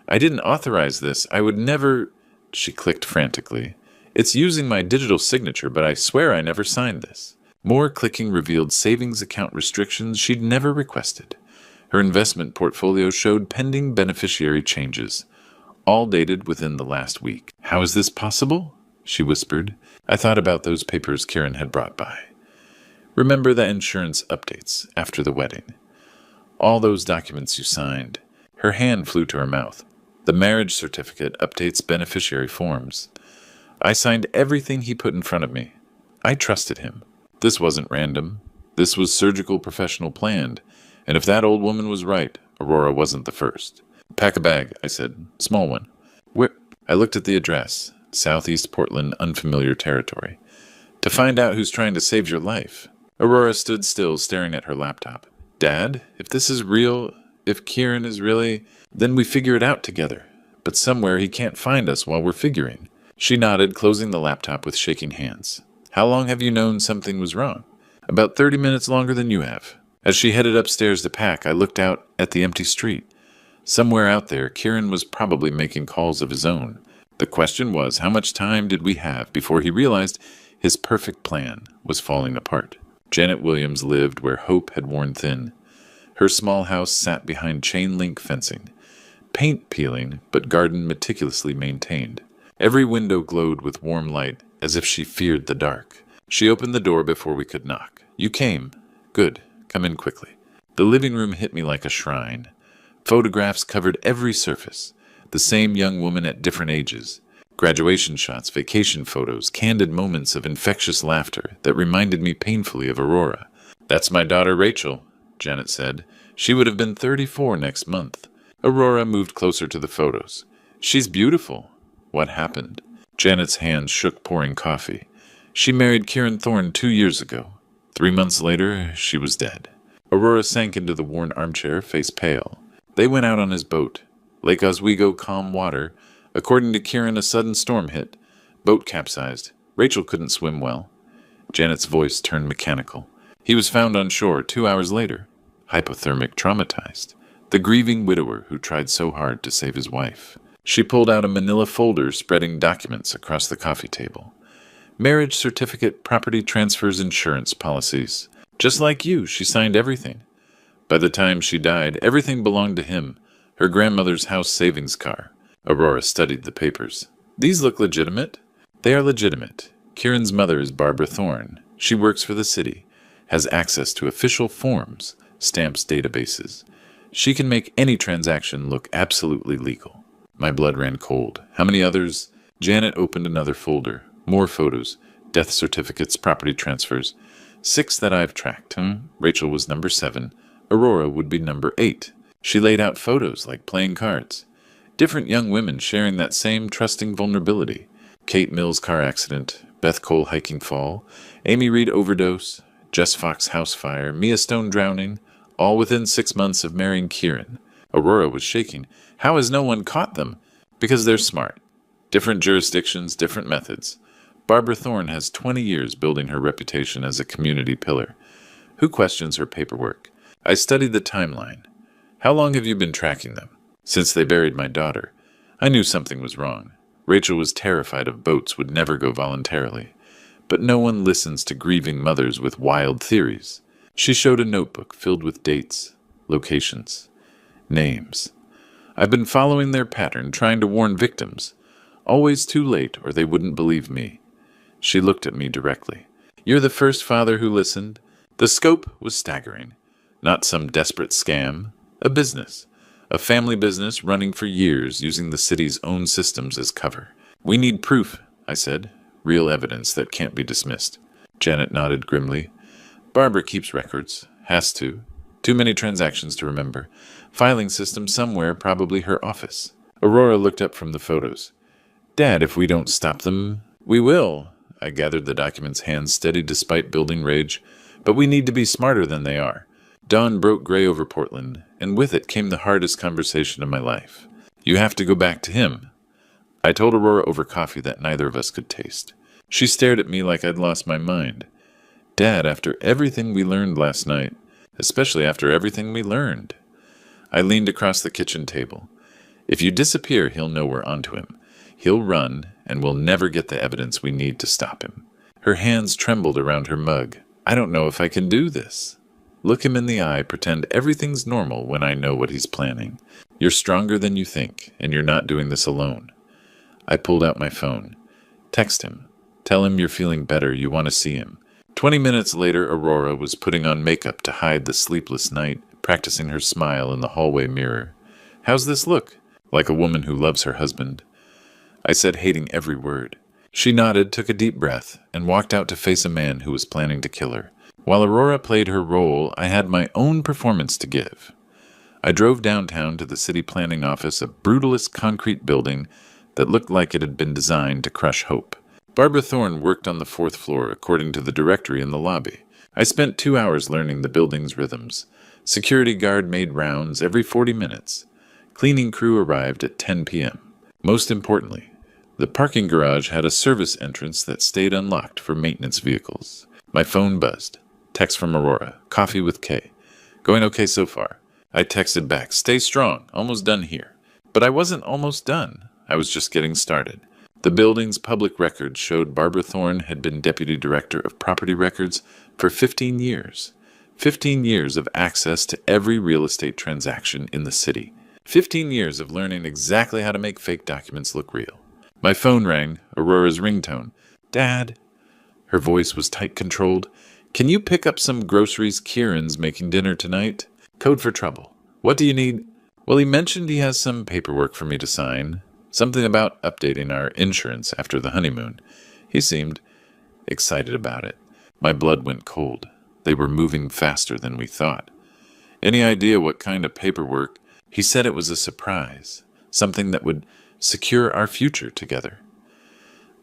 "I didn't authorize this. I would never—" She clicked frantically. "It's using my digital signature, but I swear I never signed this." More clicking revealed savings account restrictions she'd never requested. Her investment portfolio showed pending beneficiary changes, all dated within the last week. "How is this possible?" she whispered. I thought about those papers Kieran had brought by. "Remember the insurance updates after the wedding? All those documents you signed." Her hand flew to her mouth. "The marriage certificate updates beneficiary forms." I signed everything he put in front of me. I trusted him. This wasn't random. This was surgical, professional, planned. And if that old woman was right, Aurora wasn't the first. Pack a bag, I said. Small one. Where? I looked at the address. Southeast Portland, unfamiliar territory. To find out who's trying to save your life. Aurora stood still, staring at her laptop. Dad, if this is real, if Kieran is really, then we figure it out together. But somewhere he can't find us while we're figuring. She nodded, closing the laptop with shaking hands. How long have you known something was wrong? About 30 minutes longer than you have. As she headed upstairs to pack, I looked out at the empty street. Somewhere out there, Kieran was probably making calls of his own. The question was, how much time did we have before he realized his perfect plan was falling apart? Janet Williams lived where hope had worn thin. Her small house sat behind chain-link fencing. Paint peeling, but garden meticulously maintained. Every window glowed with warm light, as if she feared the dark. She opened the door before we could knock. You came. Good. Come in quickly. The living room hit me like a shrine. Photographs covered every surface. The same young woman at different ages. Graduation shots, vacation photos, candid moments of infectious laughter that reminded me painfully of Aurora. That's my daughter Rachel, Janet said. She would have been 34 next month. Aurora moved closer to the photos. She's beautiful. What happened? Janet's hands shook pouring coffee. She married Kieran Thorne 2 years ago. 3 months later, she was dead. Aurora sank into the worn armchair, face pale. They went out on his boat. Lake Oswego, calm water. According to Kieran, a sudden storm hit. Boat capsized. Rachel couldn't swim well. Janet's voice turned mechanical. He was found on shore 2 hours later. Hypothermic, traumatized. The grieving widower who tried so hard to save his wife. She pulled out a manila folder spreading documents across the coffee table. Marriage certificate, property transfers, insurance policies. Just like you, she signed everything. By the time she died, everything belonged to him. Her grandmother's house savings car. Aurora studied the papers. These look legitimate. They are legitimate. Kieran's mother is Barbara Thorne. She works for the city. Has access to official forms, stamps, databases. She can make any transaction look absolutely legal. My blood ran cold. How many others? Janet opened another folder. More photos. Death certificates, property transfers. 6 that I've tracked. Rachel was number 7. Aurora would be number 8. She laid out photos like playing cards. Different young women sharing that same trusting vulnerability. Kate Mills car accident. Beth Cole hiking fall. Amy Reed overdose. Jess Fox house fire. Mia Stone drowning. All within 6 months of marrying Kieran. Aurora was shaking. How has no one caught them? Because they're smart. Different jurisdictions, different methods. Barbara Thorne has 20 years building her reputation as a community pillar. Who questions her paperwork? I studied the timeline. How long have you been tracking them? Since they buried my daughter. I knew something was wrong. Rachel was terrified of boats would never go voluntarily. But no one listens to grieving mothers with wild theories. She showed a notebook filled with dates, locations, names. I've been following their pattern, trying to warn victims. Always too late, or they wouldn't believe me. She looked at me directly. You're the first father who listened. The scope was staggering. Not some desperate scam. A business. A family business running for years using the city's own systems as cover. We need proof, I said. Real evidence that can't be dismissed. Janet nodded grimly. Barbara keeps records. Has to. Too many transactions to remember. Filing system somewhere, probably her office. Aurora looked up from the photos. Dad, if we don't stop them, we will. I gathered the documents, hands steady despite building rage. But we need to be smarter than they are. Dawn broke gray over Portland, and with it came the hardest conversation of my life. You have to go back to him. I told Aurora over coffee that neither of us could taste. She stared at me like I'd lost my mind. Dad, after everything we learned last night, especially after everything we learned. I leaned across the kitchen table. If you disappear, he'll know we're onto him. He'll run, and we'll never get the evidence we need to stop him. Her hands trembled around her mug. I don't know if I can do this. Look him in the eye, pretend everything's normal when I know what he's planning. You're stronger than you think, and you're not doing this alone. I pulled out my phone. Text him. Tell him you're feeling better, you want to see him. 20 minutes later, Aurora was putting on makeup to hide the sleepless night, practicing her smile in the hallway mirror. How's this look? Like a woman who loves her husband. I said, hating every word. She nodded, took a deep breath, and walked out to face a man who was planning to kill her. While Aurora played her role, I had my own performance to give. I drove downtown to the city planning office, a brutalist concrete building that looked like it had been designed to crush hope. Barbara Thorne worked on the 4th floor, according to the directory in the lobby. I spent 2 hours learning the building's rhythms. Security guard made rounds every 40 minutes. Cleaning crew arrived at 10 p.m. Most importantly, the parking garage had a service entrance that stayed unlocked for maintenance vehicles. My phone buzzed. Text from Aurora. Coffee with Kay. Going okay so far. I texted back. Stay strong. Almost done here. But I wasn't almost done. I was just getting started. The building's public records showed Barbara Thorne had been Deputy Director of Property Records for 15 years. 15 years of access to every real estate transaction in the city. 15 years of learning exactly how to make fake documents look real. My phone rang, Aurora's ringtone. Dad. Her voice was tight controlled. Can you pick up some groceries? Kieran's making dinner tonight. Code for trouble. What do you need? Well, he mentioned he has some paperwork for me to sign. Something about updating our insurance after the honeymoon. He seemed excited about it. My blood went cold. They were moving faster than we thought. Any idea what kind of paperwork? He said it was a surprise. Something that would secure our future together.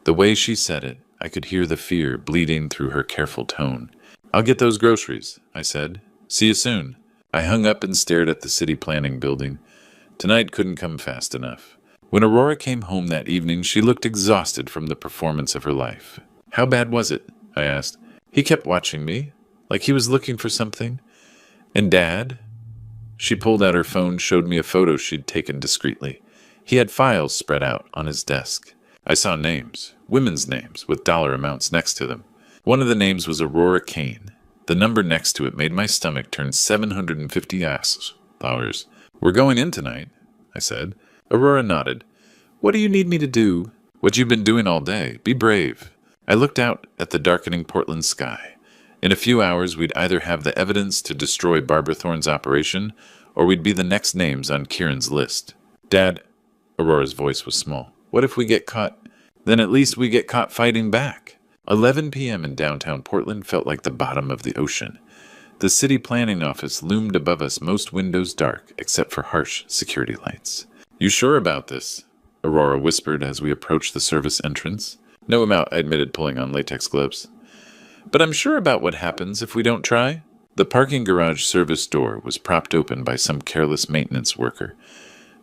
The way she said it, I could hear the fear bleeding through her careful tone. I'll get those groceries, I said. See you soon. I hung up and stared at the city planning building. Tonight couldn't come fast enough. When Aurora came home that evening, she looked exhausted from the performance of her life. How bad was it? I asked. He kept watching me, like he was looking for something. And Dad? She pulled out her phone, showed me a photo she'd taken discreetly. He had files spread out on his desk. I saw names, women's names, with dollar amounts next to them. One of the names was Aurora Kane. The number next to it made my stomach turn $750. We're going in tonight, I said. Aurora nodded. What do you need me to do? What you've been doing all day. Be brave. I looked out at the darkening Portland sky. In a few hours, we'd either have the evidence to destroy Barbara Thorne's operation, or we'd be the next names on Kieran's list. Dad, Aurora's voice was small. What if we get caught? Then at least we get caught fighting back. 11 p.m. in downtown Portland felt like the bottom of the ocean. The city planning office loomed above us, most windows dark, except for harsh security lights. You sure about this? Aurora whispered as we approached the service entrance. No amount, I admitted, pulling on latex gloves. But I'm sure about what happens if we don't try. The parking garage service door was propped open by some careless maintenance worker.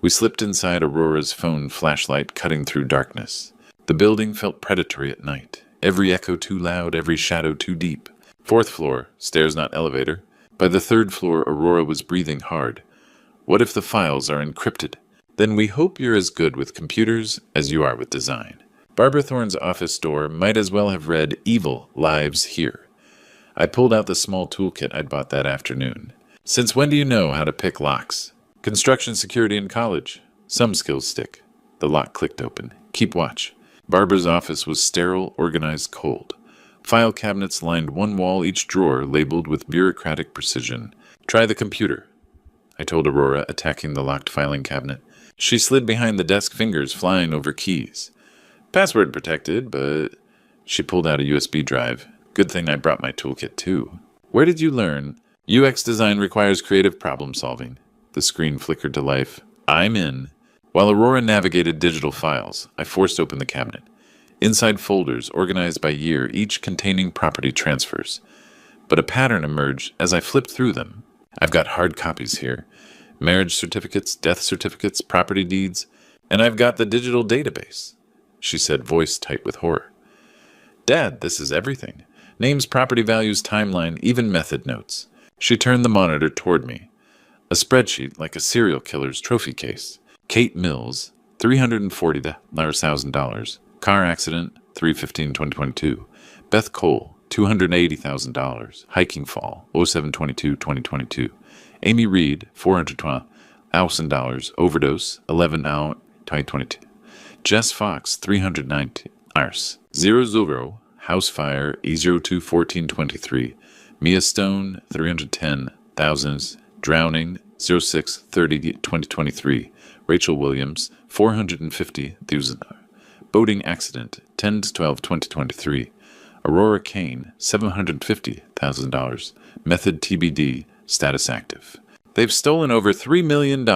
We slipped inside Aurora's phone flashlight, cutting through darkness. The building felt predatory at night. Every echo too loud, every shadow too deep. 4th floor, stairs not elevator. By the 3rd floor, Aurora was breathing hard. What if the files are encrypted? Then we hope you're as good with computers as you are with design. Barbara Thorne's office door might as well have read, Evil lives here. I pulled out the small toolkit I'd bought that afternoon. Since when do you know how to pick locks? Construction security in college. Some skills stick. The lock clicked open. Keep watch. Barbara's office was sterile, organized, cold. File cabinets lined one wall, each drawer labeled with bureaucratic precision. Try the computer, I told Aurora, attacking the locked filing cabinet. She slid behind the desk, fingers flying over keys. Password protected, but... She pulled out a USB drive. Good thing I brought my toolkit too. Where did you learn? UX design requires creative problem solving. The screen flickered to life. I'm in. While Aurora navigated digital files, I forced open the cabinet. Inside folders, organized by year, each containing property transfers. But a pattern emerged as I flipped through them. I've got hard copies here. Marriage certificates, death certificates, property deeds, and I've got the digital database, she said, voice tight with horror. Dad, this is everything. Names, property values, timeline, even method notes. She turned the monitor toward me. A spreadsheet like a serial killer's trophy case. Kate Mills, $340,000. Car accident, 3/15/2022. Beth Cole, $280,000. Hiking fall, 07/22/2022. Amy Reed, $420,000. Overdose, 11/2022. Jess Fox, $390. Ars. 00. House fire, E02/14/23. Mia Stone, $310,000. Drowning, 06/30/2023. Rachel Williams, $450,000. Boating accident, 10-12-2023. Aurora Kane, $750,000. Method TBD, status active. They've stolen over $3 million,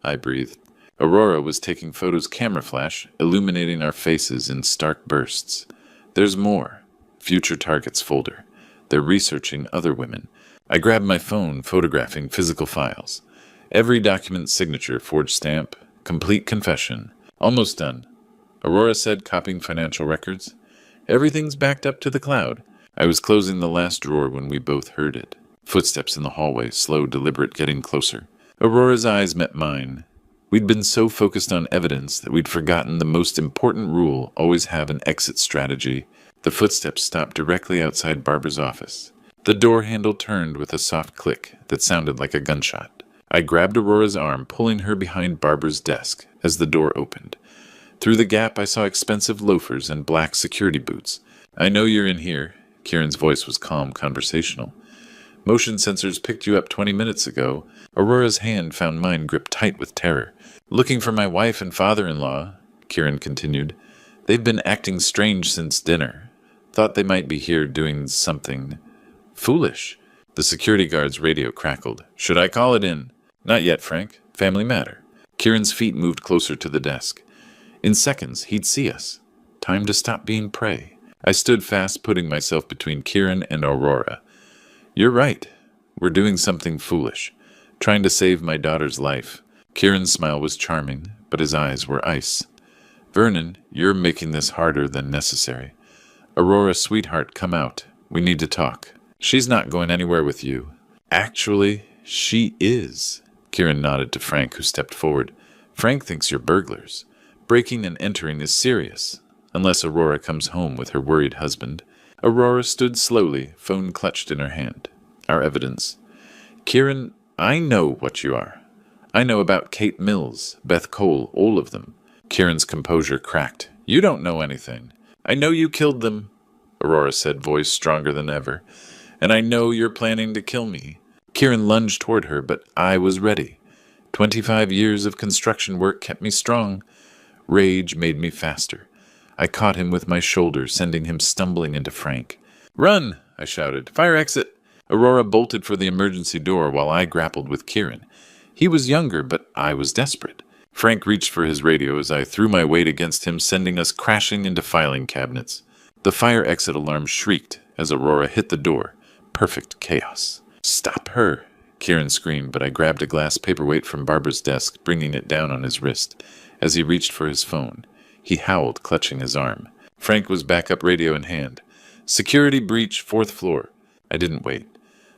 I breathed. Aurora was taking photos camera flash, illuminating our faces in stark bursts. There's more. Future targets folder. They're researching other women. I grabbed my phone, photographing physical files. Every document signature, forged stamp, complete confession. Almost done. Aurora said, copying financial records. Everything's backed up to the cloud. I was closing the last drawer when we both heard it. Footsteps in the hallway, slow, deliberate, getting closer. Aurora's eyes met mine. We'd been so focused on evidence that we'd forgotten the most important rule: always have an exit strategy. The footsteps stopped directly outside Barbara's office. The door handle turned with a soft click that sounded like a gunshot. I grabbed Aurora's arm, pulling her behind Barbara's desk as the door opened. Through the gap, I saw expensive loafers and black security boots. I know you're in here. Kieran's voice was calm, conversational. Motion sensors picked you up 20 minutes ago. Aurora's hand found mine gripped tight with terror. Looking for my wife and father-in-law, Kieran continued. They've been acting strange since dinner. Thought they might be here doing something foolish. The security guard's radio crackled. Should I call it in? Not yet, Frank. Family matter. Kieran's feet moved closer to the desk. In seconds, he'd see us. Time to stop being prey. I stood fast, putting myself between Kieran and Aurora. You're right. We're doing something foolish. Trying to save my daughter's life. Kieran's smile was charming, but his eyes were ice. Vernon, you're making this harder than necessary. Aurora, sweetheart, come out. We need to talk. She's not going anywhere with you. Actually, she is. Kieran nodded to Frank, who stepped forward. Frank thinks you're burglars. Breaking and entering is serious, unless Aurora comes home with her worried husband. Aurora stood slowly, phone clutched in her hand. Our evidence. Kieran, I know what you are. I know about Kate Mills, Beth Cole, all of them. Kieran's composure cracked. You don't know anything. I know you killed them, Aurora said, voice stronger than ever. And I know you're planning to kill me. Kieran lunged toward her, but I was ready. 25 years of construction work kept me strong. Rage made me faster. I caught him with my shoulder, sending him stumbling into Frank. Run, I shouted. Fire exit. Aurora bolted for the emergency door while I grappled with Kieran. He was younger, but I was desperate. Frank reached for his radio as I threw my weight against him, sending us crashing into filing cabinets. The fire exit alarm shrieked as Aurora hit the door. Perfect chaos. Stop her, Kieran screamed, but I grabbed a glass paperweight from Barbara's desk, bringing it down on his wrist. As he reached for his phone, he howled, clutching his arm. Frank was backup radio in hand. Security breach, 4th floor. I didn't wait.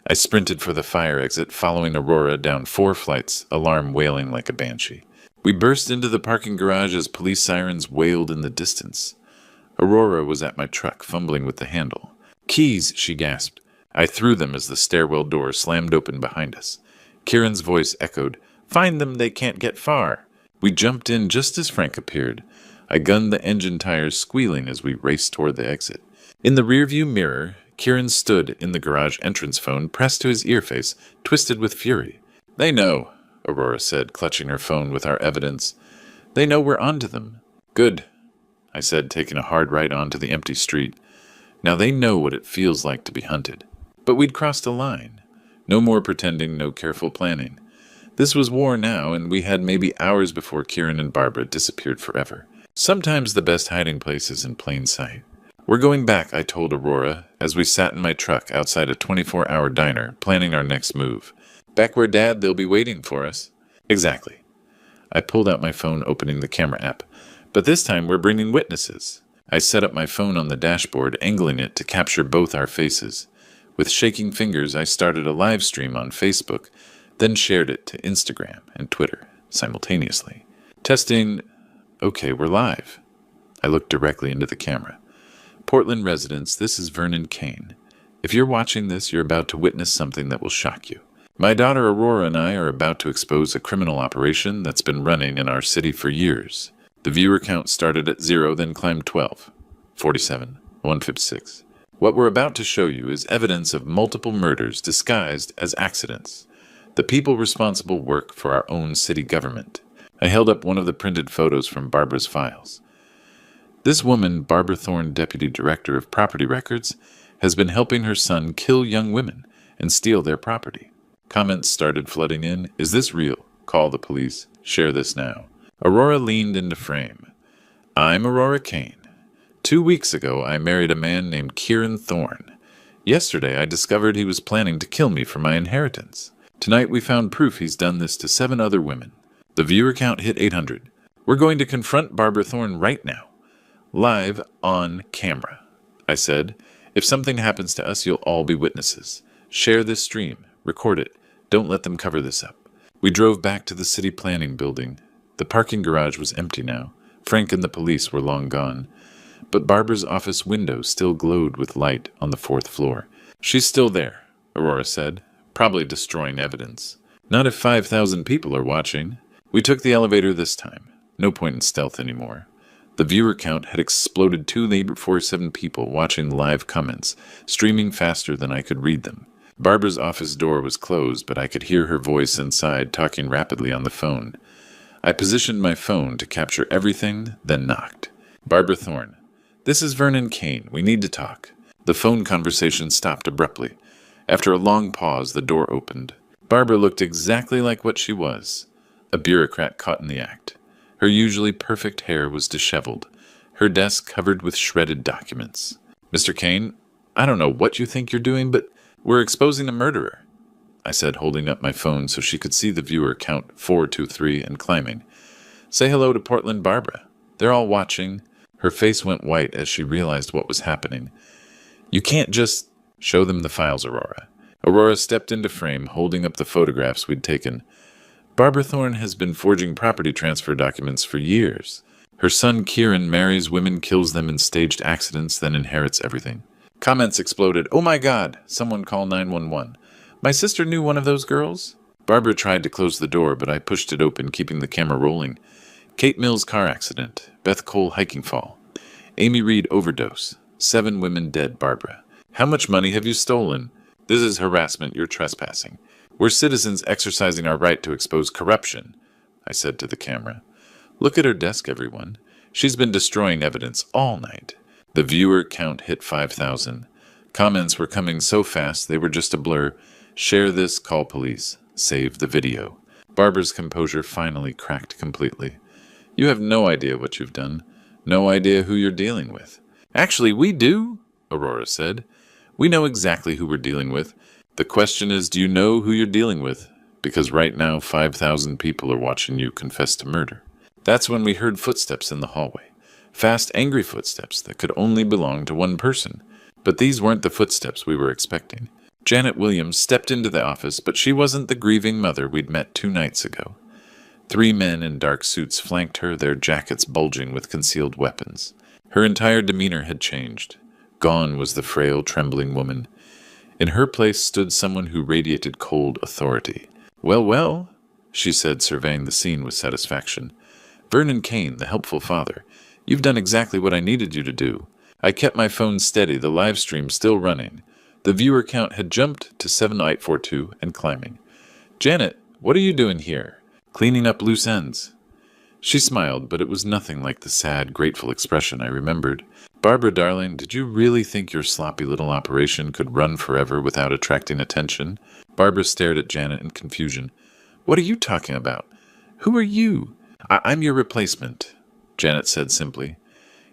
I sprinted for the fire exit, following Aurora down 4 flights, alarm wailing like a banshee. We burst into the parking garage as police sirens wailed in the distance. Aurora was at my truck, fumbling with the handle. Keys, she gasped. I threw them as the stairwell door slammed open behind us. Kieran's voice echoed, Find them, they can't get far. We jumped in just as Frank appeared. I gunned the engine tires, squealing as we raced toward the exit. In the rearview mirror, Kieran stood in the garage entrance phone, pressed to his earface, twisted with fury. They know, Aurora said, clutching her phone with our evidence. They know we're onto them. Good, I said, taking a hard right onto the empty street. Now they know what it feels like to be hunted. But we'd crossed a line. No more pretending, no careful planning. This was war now, and we had maybe hours before Kieran and Barbara disappeared forever. Sometimes the best hiding place is in plain sight. We're going back, I told Aurora, as we sat in my truck outside a 24-hour diner, planning our next move. Back where Dad, they'll be waiting for us. Exactly. I pulled out my phone, opening the camera app. But this time we're bringing witnesses. I set up my phone on the dashboard, angling it to capture both our faces. With shaking fingers, I started a live stream on Facebook, then shared it to Instagram and Twitter simultaneously. Testing. Okay, we're live. I looked directly into the camera. Portland residents, this is Vernon Kane. If you're watching this, you're about to witness something that will shock you. My daughter Aurora and I are about to expose a criminal operation that's been running in our city for years. The viewer count started at 0, then climbed 12, 47, 156. What we're about to show you is evidence of multiple murders disguised as accidents. The people responsible work for our own city government. I held up one of the printed photos from Barbara's files. This woman, Barbara Thorne, Deputy Director of Property Records, has been helping her son kill young women and steal their property. Comments started flooding in. Is this real? Call the police. Share this now. Aurora leaned into frame. I'm Aurora Kane. 2 weeks ago, I married a man named Kieran Thorne. Yesterday, I discovered he was planning to kill me for my inheritance. Tonight, we found proof he's done this to 7 other women. The viewer count hit 800. We're going to confront Barbara Thorne right now. Live on camera. I said, if something happens to us, you'll all be witnesses. Share this stream. Record it. Don't let them cover this up. We drove back to the city planning building. The parking garage was empty now. Frank and the police were long gone. But Barbara's office window still glowed with light on the 4th floor. She's still there, Aurora said, probably destroying evidence. Not if 5,000 people are watching. We took the elevator this time. No point in stealth anymore. The viewer count had exploded 2,847 people watching live comments, streaming faster than I could read them. Barbara's office door was closed, but I could hear her voice inside talking rapidly on the phone. I positioned my phone to capture everything, then knocked. Barbara Thorne. This is Vernon Kane. We need to talk. The phone conversation stopped abruptly. After a long pause, the door opened. Barbara looked exactly like what she was, a bureaucrat caught in the act. Her usually perfect hair was disheveled, her desk covered with shredded documents. Mr. Kane, I don't know what you think you're doing, but we're exposing a murderer, I said, holding up my phone so she could see the viewer count 423 and climbing. Say hello to Portland Barbara. They're all watching. Her face went white as she realized what was happening. You can't just show them the files, Aurora. Aurora stepped into frame, holding up the photographs we'd taken. Barbara Thorne has been forging property transfer documents for years. Her son Kieran marries women, kills them in staged accidents, then inherits everything. Comments exploded. Oh my God! Someone call 911. My sister knew one of those girls? Barbara tried to close the door, but I pushed it open, keeping the camera rolling. Kate Mills car accident. Beth Cole hiking fall. Amy Reed overdose. 7 women dead, Barbara. How much money have you stolen? This is harassment. You're trespassing. We're citizens exercising our right to expose corruption, I said to the camera. Look at her desk, everyone. She's been destroying evidence all night. The viewer count hit 5,000. Comments were coming so fast they were just a blur. Share this, call police. Save the video. Barbara's composure finally cracked completely. You have no idea what you've done. No idea who you're dealing with. Actually, we do, Aurora said. We know exactly who we're dealing with. The question is, do you know who you're dealing with? Because right now 5,000 people are watching you confess to murder. That's when we heard footsteps in the hallway. Fast, angry footsteps that could only belong to one person. But these weren't the footsteps we were expecting. Janet Williams stepped into the office, but she wasn't the grieving mother we'd met 2 nights ago. 3 men in dark suits flanked her, their jackets bulging with concealed weapons. Her entire demeanor had changed. Gone was the frail, trembling woman. In her place stood someone who radiated cold authority. Well, well, she said, surveying the scene with satisfaction. Vernon Kane, the helpful father. You've done exactly what I needed you to do. I kept my phone steady, the live stream still running. The viewer count had jumped to 7,842 and climbing. Janet, what are you doing here? Cleaning up loose ends. She smiled, but it was nothing like the sad, grateful expression I remembered. Barbara, darling, did you really think your sloppy little operation could run forever without attracting attention? Barbara stared at Janet in confusion. What are you talking about? Who are you? I'm your replacement, Janet said simply.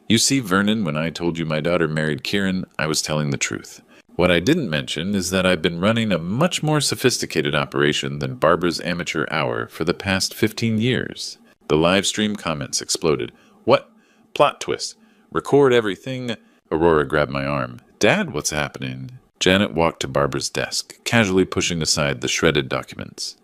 You see, Vernon, when I told you my daughter married Kieran, I was telling the truth. What I didn't mention is that I've been running a much more sophisticated operation than Barbara's amateur hour for the past 15 years. The live stream comments exploded. What? Plot twist. Record everything. Aurora grabbed my arm. Dad, what's happening? Janet walked to Barbara's desk, casually pushing aside the shredded documents.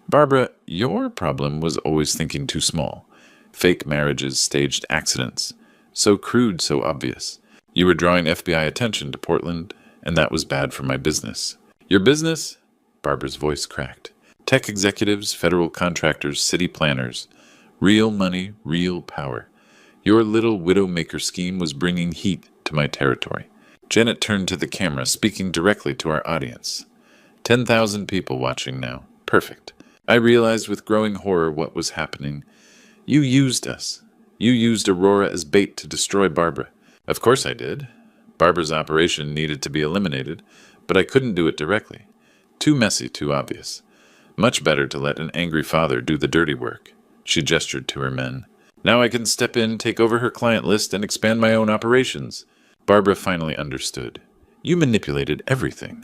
Barbara, your problem was always thinking too small. Fake marriages, staged accidents. So crude, so obvious. You were drawing FBI attention to Portland, and that was bad for my business. Your business? Barbara's voice cracked. Tech executives, federal contractors, city planners. Real money, real power. Your little widowmaker scheme was bringing heat to my territory. Janet turned to the camera, speaking directly to our audience. 10,000 people watching now. Perfect. I realized with growing horror what was happening. You used us. You used Aurora as bait to destroy Barbara. Of course I did. Barbara's operation needed to be eliminated, but I couldn't do it directly. Too messy, too obvious. Much better to let an angry father do the dirty work. She gestured to her men. Now I can step in, take over her client list, and expand my own operations. Barbara finally understood. You manipulated everything.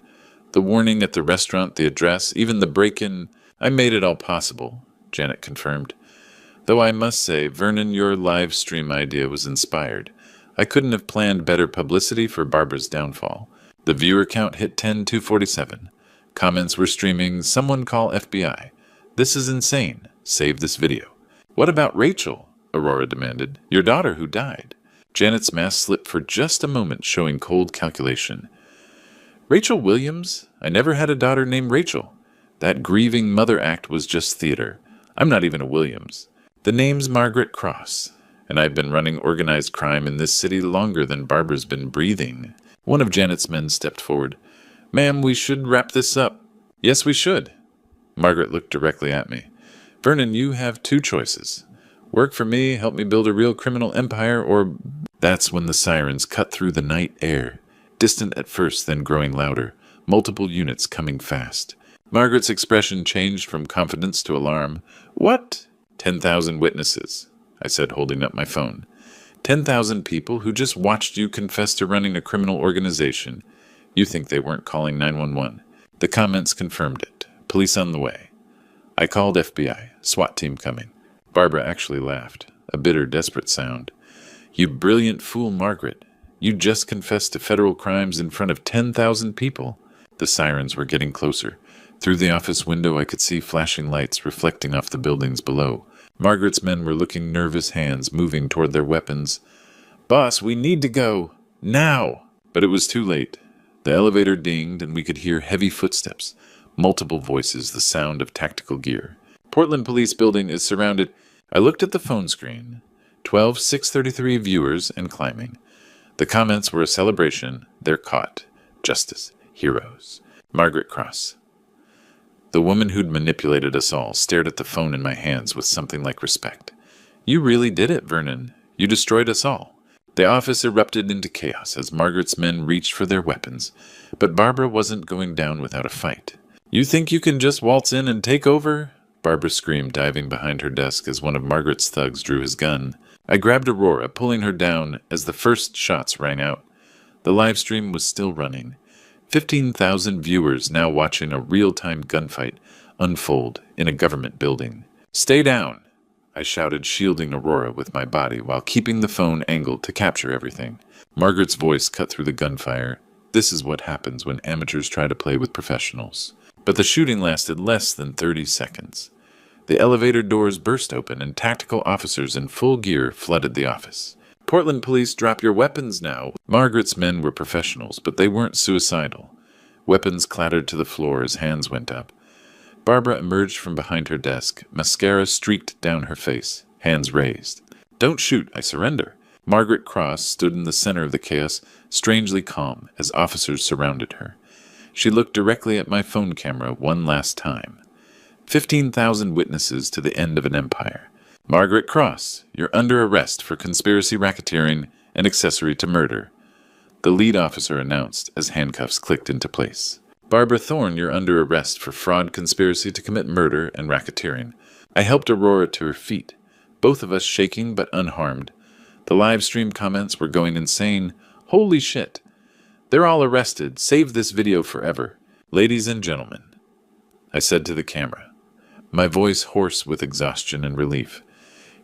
The warning at the restaurant, the address, even the break-in. I made it all possible, Janet confirmed. Though I must say, Vernon, your live stream idea was inspired. I couldn't have planned better publicity for Barbara's downfall. The viewer count hit 10,247. Comments were streaming, "Someone call FBI. This is insane. Save this video." "What about Rachel?" Aurora demanded. "Your daughter who died." Janet's mask slipped for just a moment, showing cold calculation. "Rachel Williams? I never had a daughter named Rachel. That grieving mother act was just theater. I'm not even a Williams. The name's Margaret Cross, and I've been running organized crime in this city longer than Barbara's been breathing." One of Janet's men stepped forward. "Ma'am, we should wrap this up." "Yes, we should." Margaret looked directly at me. "Vernon, you have two choices. Work for me, help me build a real criminal empire, or—" That's when the sirens cut through the night air, distant at first, then growing louder, multiple units coming fast. Margaret's expression changed from confidence to alarm. "What?" 10,000 witnesses, I said, holding up my phone. 10,000 people who just watched you confess to running a criminal organization. You think they weren't calling 911. The comments confirmed it. Police on the way. I called FBI. SWAT team coming. Barbara actually laughed, a bitter, desperate sound. "You brilliant fool, Margaret. You just confessed to federal crimes in front of 10,000 people." The sirens were getting closer. Through the office window I could see flashing lights reflecting off the buildings below. Margaret's men were looking nervous, hands moving toward their weapons. "Boss, we need to go. Now!" But it was too late. The elevator dinged and we could hear heavy footsteps. Multiple voices, the sound of tactical gear. "Portland Police Building is surrounded." I looked at the phone screen. 12,633 viewers and climbing. The comments were a celebration. They're caught. Justice. Heroes. Margaret Cross. The woman who'd manipulated us all stared at the phone in my hands with something like respect. "You really did it, Vernon. You destroyed us all." The office erupted into chaos as Margaret's men reached for their weapons, but Barbara wasn't going down without a fight. "You think you can just waltz in and take over?" Barbara screamed, diving behind her desk as one of Margaret's thugs drew his gun. I grabbed Aurora, pulling her down as the first shots rang out. The live stream was still running. 15,000 viewers now watching a real-time gunfight unfold in a government building. "Stay down!" I shouted, shielding Aurora with my body while keeping the phone angled to capture everything. Margaret's voice cut through the gunfire. This is what happens when amateurs try to play with professionals. But the shooting lasted less than 30 seconds. The elevator doors burst open and tactical officers in full gear flooded the office. "Portland Police, drop your weapons now." Margaret's men were professionals, but they weren't suicidal. Weapons clattered to the floor as hands went up. Barbara emerged from behind her desk, mascara streaked down her face, hands raised. "Don't shoot, I surrender." Margaret Cross stood in the center of the chaos, strangely calm, as officers surrounded her. She looked directly at my phone camera one last time. 15,000 witnesses to the end of an empire. "Margaret Cross, you're under arrest for conspiracy, racketeering, and accessory to murder," the lead officer announced as handcuffs clicked into place. "Barbara Thorne, you're under arrest for fraud, conspiracy to commit murder, and racketeering." I helped Aurora to her feet, both of us shaking but unharmed. The live stream comments were going insane. "Holy shit! They're all arrested. Save this video forever." "Ladies and gentlemen," I said to the camera, my voice hoarse with exhaustion and relief,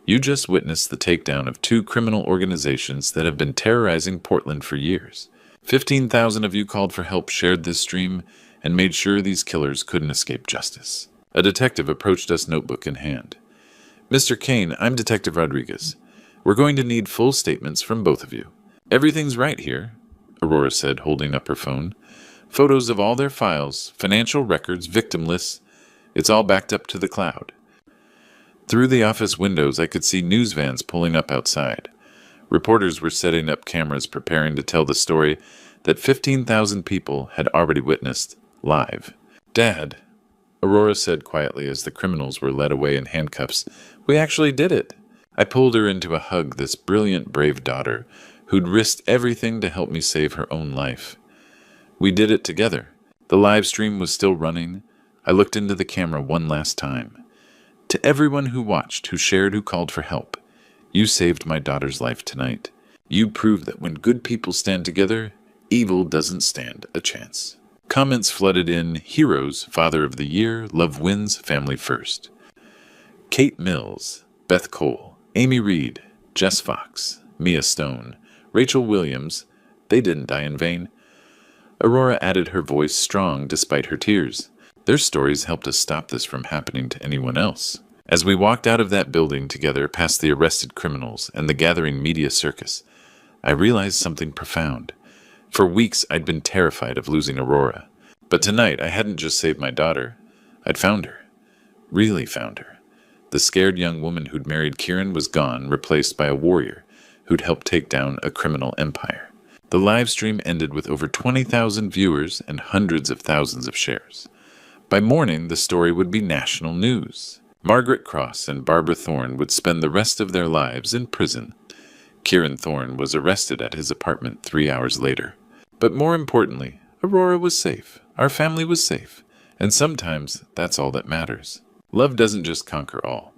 "you just witnessed the takedown of two criminal organizations that have been terrorizing Portland for years. 15,000 of you called for help, shared this stream, and made sure these killers couldn't escape justice." A detective approached us, notebook in hand. "Mr. Kane, I'm Detective Rodriguez. We're going to need full statements from both of you." "Everything's right here," Aurora said, holding up her phone. "Photos of all their files, financial records, victim lists. It's all backed up to the cloud." Through the office windows, I could see news vans pulling up outside. Reporters were setting up cameras, preparing to tell the story that 15,000 people had already witnessed, live. "Dad," Aurora said quietly as the criminals were led away in handcuffs, "we actually did it. I pulled her into a hug, this brilliant, brave daughter who'd risked everything to help me save her own life. We did it together. The live stream was still running. I looked into the camera one last time. To everyone who watched, who shared, who called for help, you saved my daughter's life tonight. You proved that when good people stand together, evil doesn't stand a chance. Comments flooded in: Heroes, Father of the Year, Love Wins, Family First. Kate Mills, Beth Cole, Amy Reed, Jess Fox, Mia Stone, Rachel Williams, they didn't die in vain. Aurora added her voice strong despite her tears. Their stories helped us stop this from happening to anyone else. As we walked out of that building together past the arrested criminals and the gathering media circus, I realized something profound. For weeks I'd been terrified of losing Aurora. But tonight I hadn't just saved my daughter. I'd found her. Really found her. The scared young woman who'd married Kieran was gone, replaced by a warrior who'd helped take down a criminal empire. The live stream ended with over 20,000 viewers and hundreds of thousands of shares. By morning, the story would be national news. Margaret Cross and Barbara Thorne would spend the rest of their lives in prison. Kieran Thorne was arrested at his apartment 3 hours later. But more importantly, Aurora was safe. Our family was safe. And sometimes that's all that matters. Love doesn't just conquer all.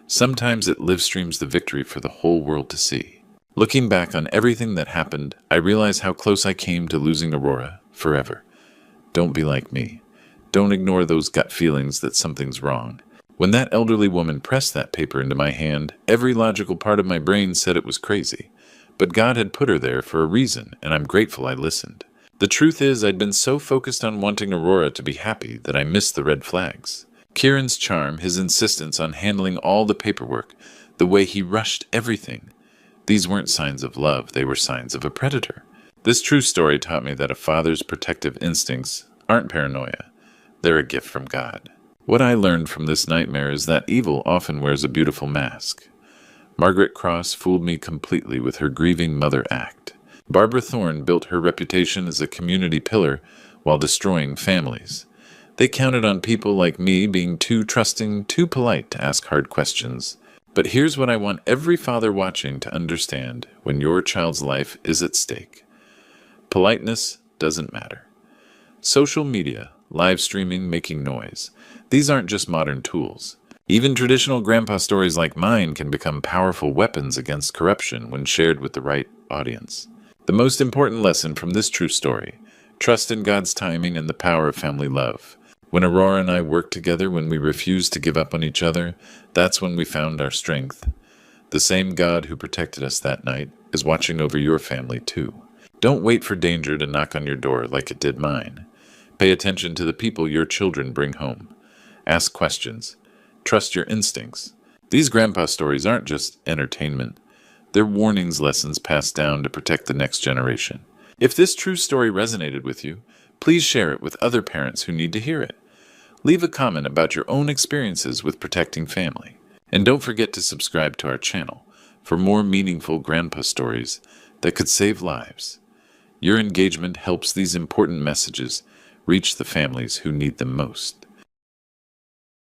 Sometimes it live streams the victory for the whole world to see. Looking back on everything that happened, I realize how close I came to losing Aurora forever. Don't be like me. Don't ignore those gut feelings that something's wrong. When that elderly woman pressed that paper into my hand, every logical part of my brain said it was crazy. But God had put her there for a reason, and I'm grateful I listened. The truth is, I'd been so focused on wanting Aurora to be happy that I missed the red flags. Kieran's charm, his insistence on handling all the paperwork, the way he rushed everything. These weren't signs of love, they were signs of a predator. This true story taught me that a father's protective instincts aren't paranoia. They're a gift from God. What I learned from this nightmare is that evil often wears a beautiful mask. Margaret Cross fooled me completely with her grieving mother act. Barbara Thorne built her reputation as a community pillar while destroying families. They counted on people like me being too trusting, too polite to ask hard questions. But here's what I want every father watching to understand when your child's life is at stake. Politeness doesn't matter. Social media, live streaming, making noise, these aren't just modern tools. Even traditional grandpa stories like mine can become powerful weapons against corruption when shared with the right audience. The most important lesson from this true story: trust in God's timing and the power of family love. When Aurora and I worked together, when we refused to give up on each other, that's when we found our strength. The same God who protected us that night is watching over your family too. Don't wait for danger to knock on your door like it did mine. Pay attention to the people your children bring home. Ask questions. Trust your instincts. These grandpa stories aren't just entertainment. They're warnings, lessons passed down to protect the next generation. If this true story resonated with you, please share it with other parents who need to hear it. Leave a comment about your own experiences with protecting family. And don't forget to subscribe to our channel for more meaningful grandpa stories that could save lives. Your engagement helps these important messages reach the families who need them most.